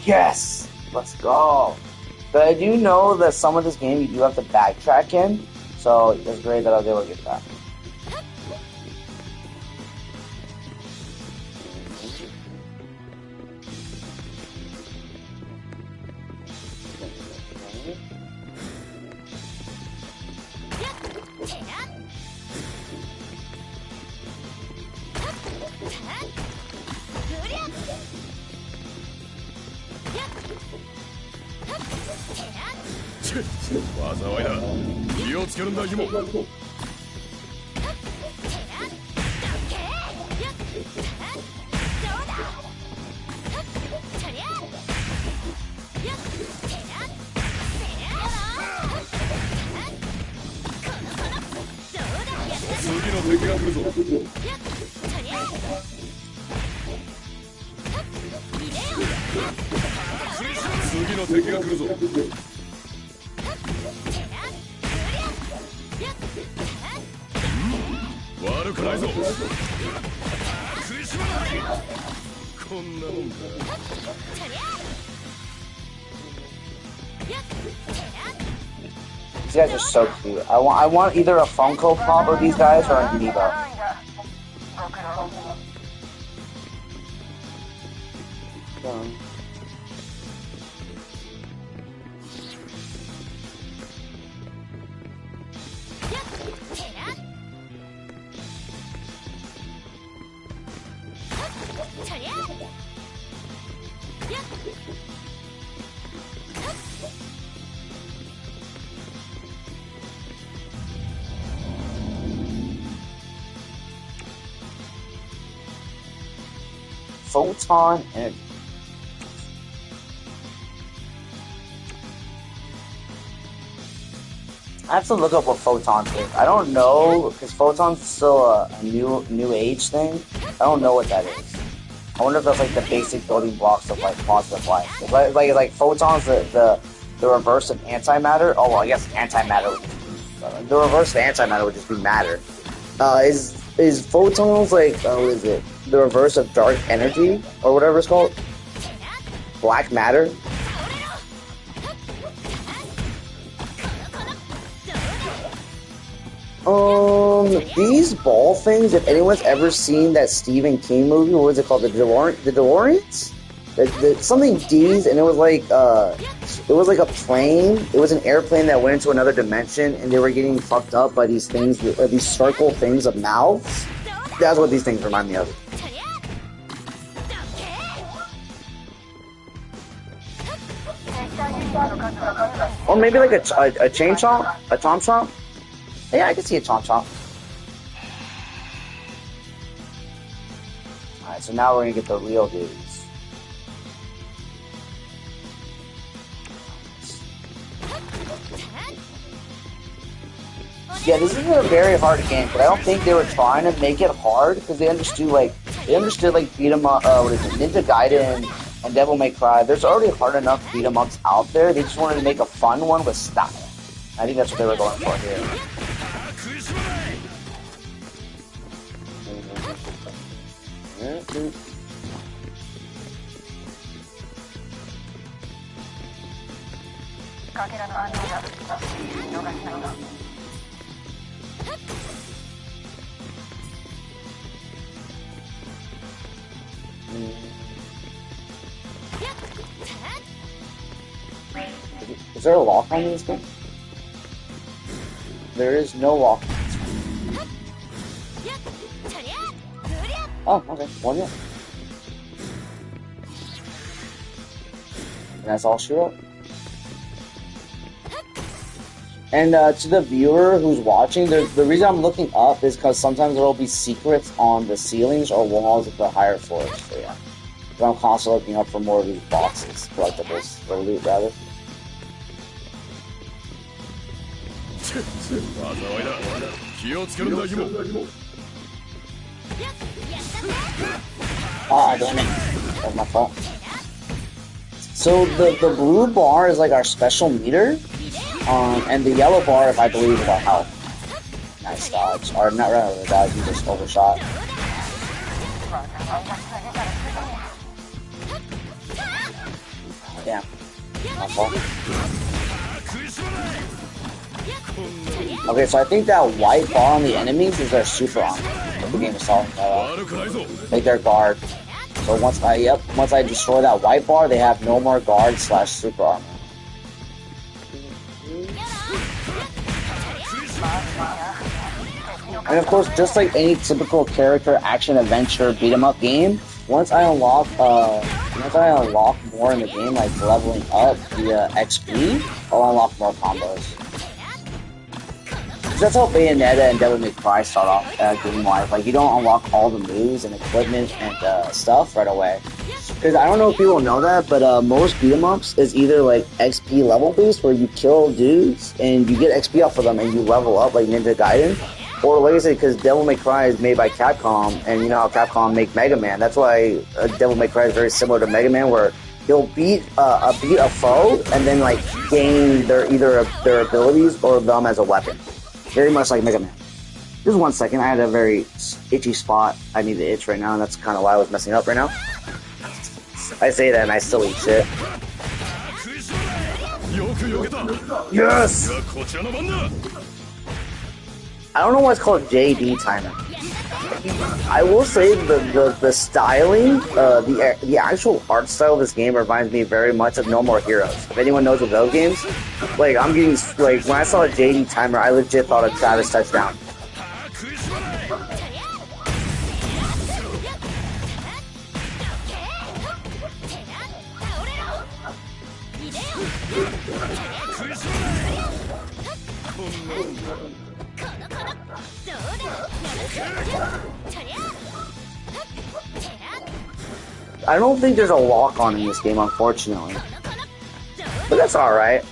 Yes! Let's go! But I do know that some of this game you do have to backtrack in, so it's great that I was able to get that. These guys are so cute. I want either a Funko Pop of these guys or an Amiibo. Photon energy. I have to look up what photons is. I don't know because photons still a new age thing. I don't know what that is. I wonder if that's like the basic building blocks of like positive light. Like photons, the reverse of antimatter. Oh well, I guess antimatter. The reverse of antimatter would just be matter. Is photons like what is it? The reverse of dark energy or whatever it's called? Black matter. These ball things, if anyone's ever seen that Stephen King movie, what was it called? The DeLoreans? Something D's, and it was like a plane. It was an airplane that went into another dimension, and they were getting fucked up by these things, these circle things of mouths. That's what these things remind me of. Or maybe like a chain chomp? A chomp chomp? Yeah, I can see a chomp chomp. Alright, so now we're gonna get the real dudes. Yeah, this is a very hard game, but I don't think they were trying to make it hard because they understood like beat 'em up, what is it, Ninja Gaiden and Devil May Cry. There's already hard enough beat 'em ups out there. They just wanted to make a fun one with style. I think that's what they were going for here. Is there a lock on this game? There is no lock. Oh, okay. One yet. And that's all she wrote. And to the viewer who's watching, the reason I'm looking up is because sometimes there will be secrets on the ceilings or walls of the higher floors. So yeah, but I'm constantly looking up for more of these boxes, collectibles, or loot rather. Ah, damn it. That's my fault. So the blue bar is like our special meter, and the yellow bar, if I believe, is our health. Nice dodge. Or not rather dodge, you just overshot. Damn. My fault. Okay, so I think that white bar on the enemies is their super armor. The game is solving that. Like their guard. So once I destroy that white bar, they have no more guard / super armor. And of course, just like any typical character action adventure beat 'em up game, once I unlock more in the game, like leveling up via XP, I'll unlock more combos. That's how Bayonetta and Devil May Cry start off game-wise. Like, you don't unlock all the moves and equipment and stuff right away. Because I don't know if people know that, but most beat-em-ups is either like XP level based, where you kill dudes and you get XP off of them and you level up like Ninja Gaiden. Or like I said, because Devil May Cry is made by Capcom, and you know how Capcom make Mega Man. That's why Devil May Cry is very similar to Mega Man, where he'll beat a foe and then like gain either their abilities or them as a weapon. Very much like Mega Man. Just 1 second, I had a very itchy spot. I need to itch right now, and that's kind of why I was messing up right now. I say that and I still eat shit. Yes! I don't know why it's called JD Timer. I will say the styling, the actual art style of this game reminds me very much of No More Heroes. If anyone knows of those games, like I'm getting like when I saw a JD Timer, I legit thought of Travis Touchdown. I don't think there's a lock on in this game, unfortunately. But that's alright.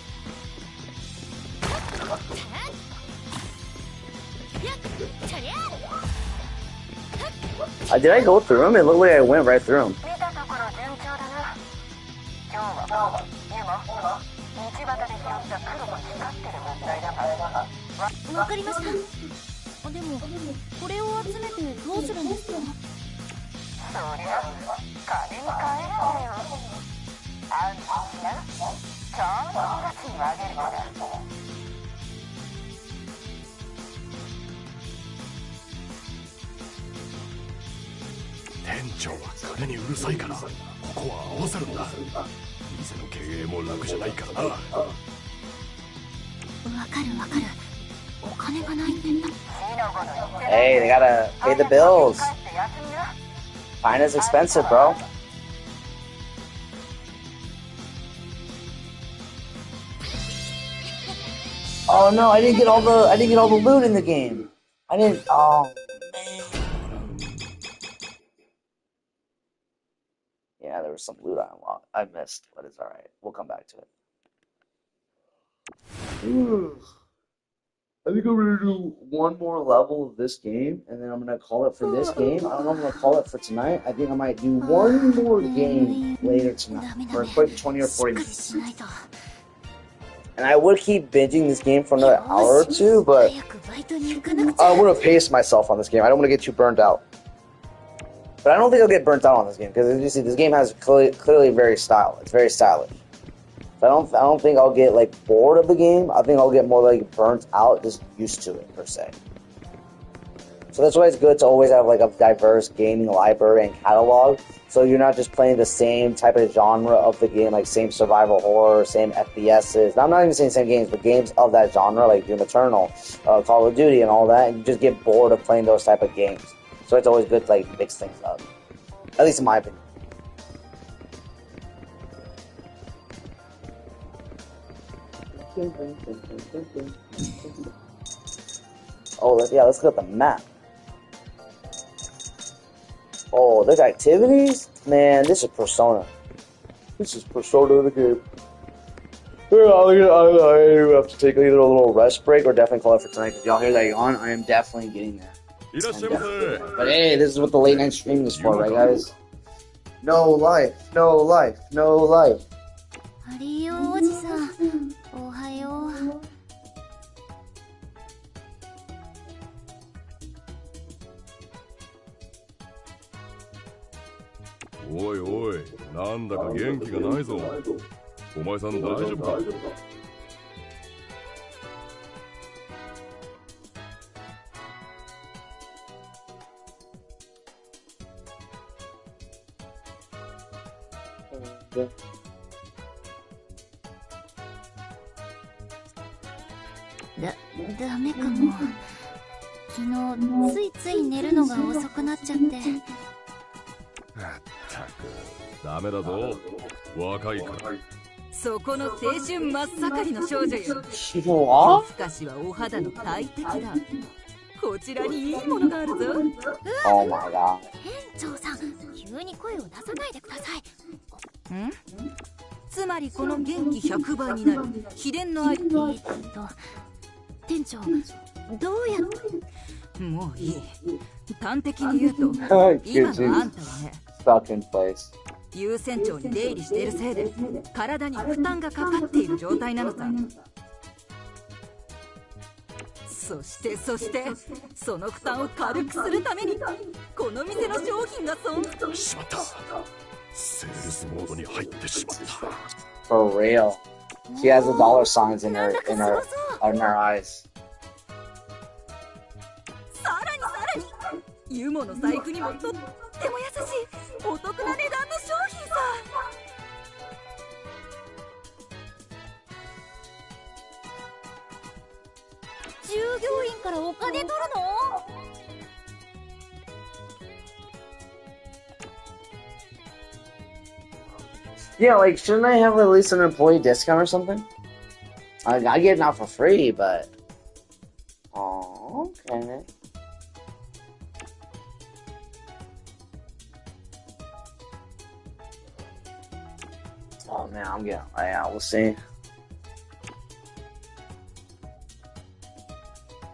Did I go through him? It looked like I went right through him. Hey, they gotta pay the bills. Fine is expensive, bro. Oh no, I didn't get all the loot in the game. Oh man. Yeah, there was some loot I missed, but it's alright. We'll come back to it. I think I'm gonna do one more level of this game, and then I'm gonna call it for this game. I don't know if I'm gonna call it for tonight. I think I might do one more game later tonight for a quick 20 or 40 minutes. And I would keep binging this game for another hour or two, but I want to pace myself on this game. I don't want to get too burnt out. But I don't think I'll get burnt out on this game, because as you see, this game has clearly very style. It's very stylish. So I don't think I'll get like bored of the game. I think I'll get more like burnt out, just used to it per se. So that's why it's good to always have like a diverse gaming library and catalog. So you're not just playing the same type of genre of the game, like same survival horror, same FPSs. Now, I'm not even saying same games, but games of that genre, like Doom Eternal, Call of Duty, and all that. And you just get bored of playing those type of games. So it's always good to like mix things up. At least in my opinion. Oh, yeah, let's look at the map. Oh, there's activities? Man, this is Persona. This is Persona the game. I have to take either a little rest break or definitely call it for tonight. If y'all hear that yawn, I am definitely getting there. But hey, this is what the late night streaming is for, right, guys? No life, no life, no life. ハリオおじさん、おはよう。おいおい、なんだか元気がないぞ。お前さん大丈夫か？ダメかも。昨日ついつい寝るのが遅くなっちゃって。ったく、ダメだぞ。若いから。そこの青春真っ盛りの少女よ。夜更かしはお肌の大敵だ。こちらにいいものがあるぞ。Oh my god。店長さん、急に声を出さないでください。ん？つまりこの元気100倍になる秘伝のアイテム。店長、どうやって？もういい。端的に言うと、今のあんたはね、優先長に出入りしているせいで体に負担がかかっている状態なのさ。そしてその負担を軽くするためにこの店の商品が存在しまった。セールスモードに入ってしまった。 For real. She has the dollar signs in her eyes. さらにユモの財布にもとっても優しいお得な値段の商品さ。従業員からお金取るの？Yeah, like, shouldn't I have at least an employee discount or something? I get it out for free, but... Oh, okay. Oh, man, I'm getting... Yeah, we'll see.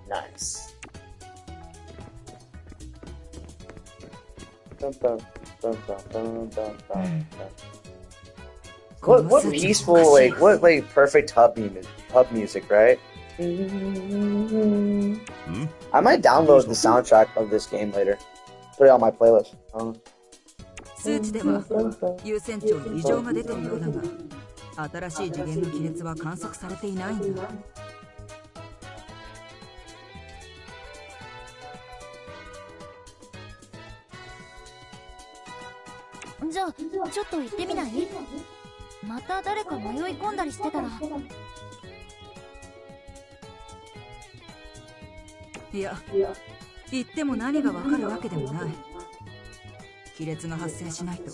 Nice. Dun, dun, dun, dun, dun, dun, dun. What peaceful, like, what, like, perfect hub music, right? I might download the soundtrack of this game later. Put it on my playlist. 数値では優先長に異常が出てるようだが、新しい次元の亀裂は観測されていないんだ。じゃあちょっと行ってみない？また誰か迷い込んだりしてたら。いや、行っても何がわかるわけでもない。亀裂が発生しないと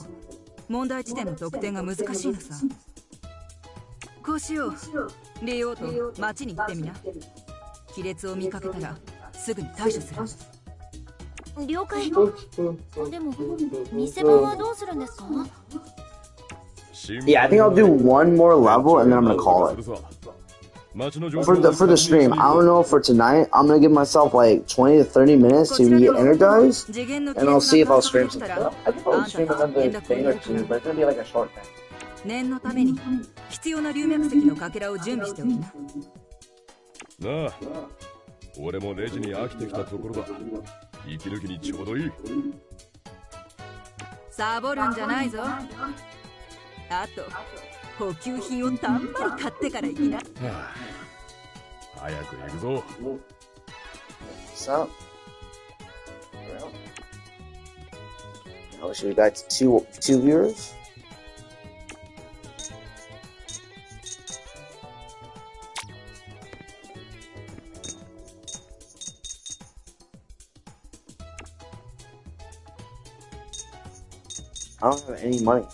問題地点の特定が難しいのさ。こうしよう。リオと町に行ってみな。亀裂を見かけたらすぐに対処する。了解。でも店番はどうするんですか？Yeah, I think I'll do one more level and then I'm gonna call it. For the stream, I don't know for tonight. I'm gonna give myself like 20 to 30 minutes to get energized, and I'll see if I'll stream some stuff. I think I'll stream another thing or two, but it's gonna be like a short thing. 念のために必要な流脈石のかけらを準備しておきな。なあ、俺もレジに飽きてきたところだ。息抜きにちょうどいい。サボるんじゃないぞ。あと補給品をたんまり買ってから行きな。早く行くぞ。So, now should we got two viewers? I don't have any money.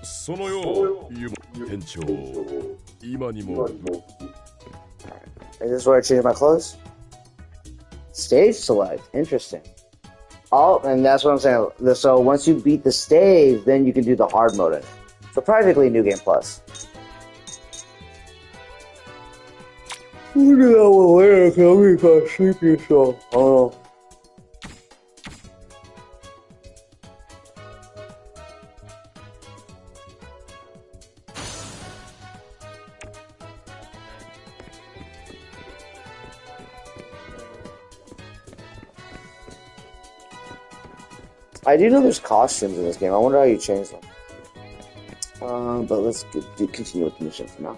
そのよう、店長、今にも。Is this where I change my clothes? Stage select. Interesting. Oh, and that's what I'm saying. So once you beat the stage, then you can do the hard mode in it. So practically New Game Plus. Look at that one later. Tell me if I'm sleepy, so. Oh. I do know there's costumes in this game. I wonder how you change them. But let's continue with the mission for now.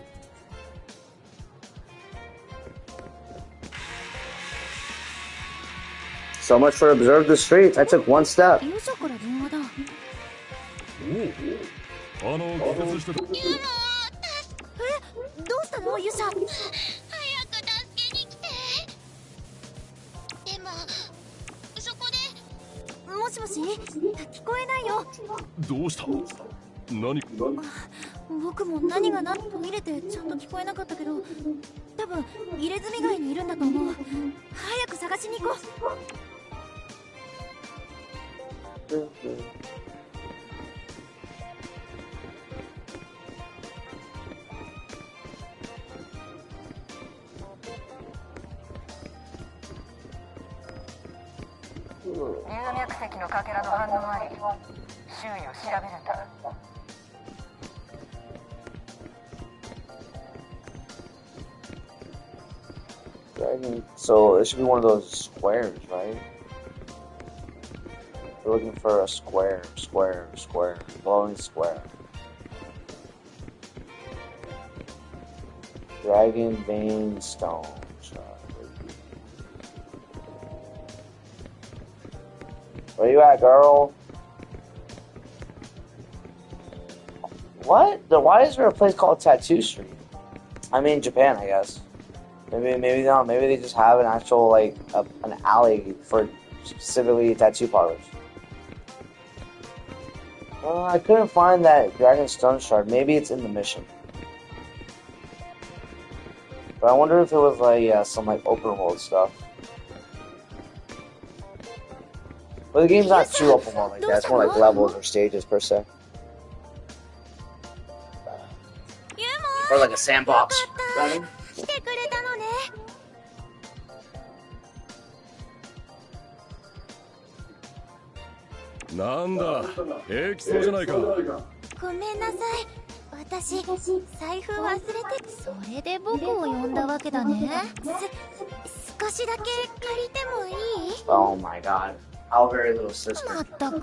So much for observe the streets. I took one step. おう、気絶してた。どうしたのユシャ。早く助けに来て。でもそこで。もしもし、聞こえないよ。どうした？何？僕も何が何と見れてちゃんと聞こえなかったけど、多分入れ墨街にいるんだと思う。早く探しに行こう。流脈石のかけらの反応あり、周囲を調べるんだ。So it should be one of those squares, right? We're looking for a square, glowing square. Dragon vein stone. Where you at, girl? What? Why is there a place called Tattoo Street? I mean, Japan, I guess. Maybe not. Maybe they just have an actual, like, an alley for specifically tattoo parlors. I couldn't find that Dragon Stone Shard. Maybe it's in the mission. But I wonder if it was, like, some, like, open world stuff. But the game's not too open world like that. It's more like levels or stages, per se. Or like a sandbox. Got him? 来てくれたのね。なんだ、平気そうじゃないか。ごめんなさい。私、財布忘れて。それで僕を呼んだわけだね。少しだけ借りてもいい？ Oh my god. How very little sister. まったく。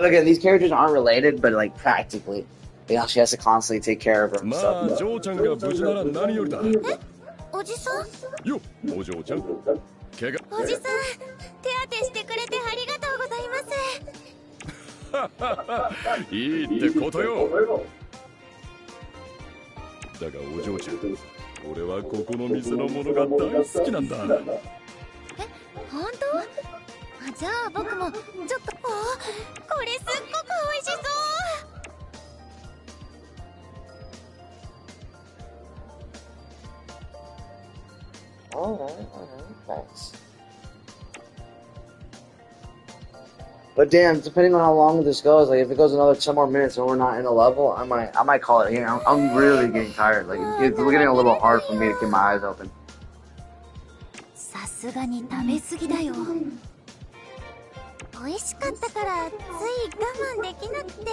Again, these characters aren't related, but like practically. She has to constantly take care of her. まあ、ジョーちゃんが無事なら何よりだ。おじさん？よ、お嬢ちゃん。怪我。おじさん、手当てしてくれてありがとうございます。いいってことよ。だがお嬢ちゃん、俺はここの店のものが大好きなんだ。え、本当？じゃあ僕もちょっと。これすっごく美味しそう。Alright, thanks. But damn, depending on how long this goes, like if it goes another 10 more minutes and we're not in a level, I might call it here. I'm really getting tired. Like it's getting a little hard for me to keep my eyes open. さすがに食べ過ぎだよ。美味しかったからつい我慢できなくて。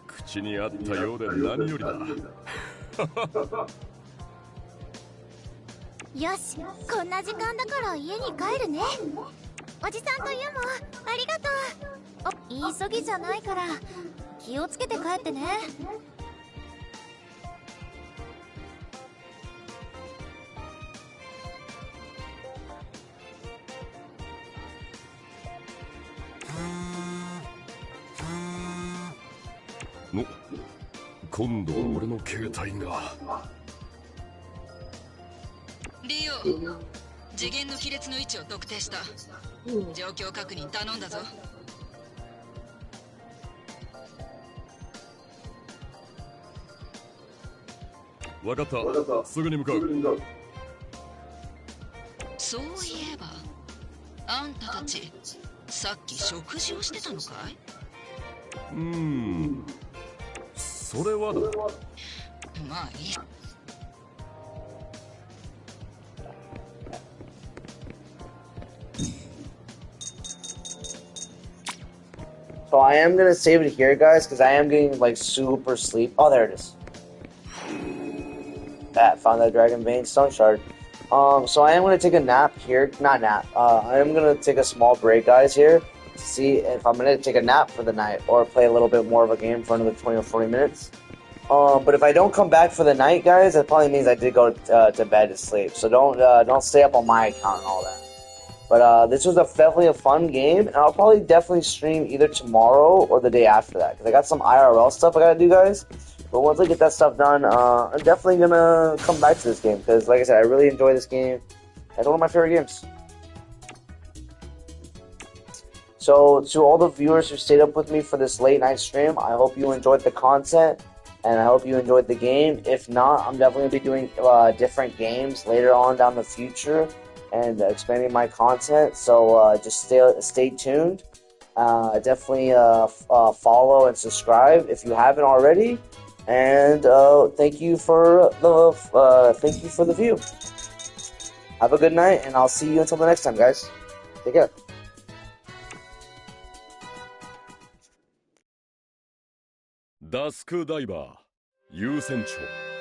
口にあったようで何よりだ。よし、こんな時間だから家に帰るね。おじさんとユモ、ありがとう。急ぎじゃないから気をつけて帰ってね。の今度は俺の携帯が。リオ、次元の亀裂の位置を特定した。状況確認頼んだぞ。分かった、すぐに向かう。そういえばあんたたちさっき食事をしてたのかい？それはだ。まあいい。So I am gonna save it here, guys, because I am getting like super sleep. Oh, there it is. Found that Dragon Vein Stone Shard. So I am gonna take a nap here. Not nap. I am gonna take a small break, guys, here to see if I'm gonna take a nap for the night or play a little bit more of a game for another 20 or 40 minutes. But if I don't come back for the night, guys, that probably means I did go to bed to sleep. So don't stay up on my account and all that. But this was definitely a fun game, and I'll probably definitely stream either tomorrow or the day after that, because I got some IRL stuff I gotta do, guys. But once I get that stuff done, I'm definitely gonna come back to this game, because like I said, I really enjoy this game. It's one of my favorite games. So to all the viewers who stayed up with me for this late night stream, I hope you enjoyed the content, and I hope you enjoyed the game. If not, I'm definitely gonna be doing different games later on down the future and expanding my content, so just stay tuned. Definitely follow and subscribe if you haven't already. And thank you for the view. Have a good night, and I'll see you until the next time, guys. Take care. Dusk Diver 優先長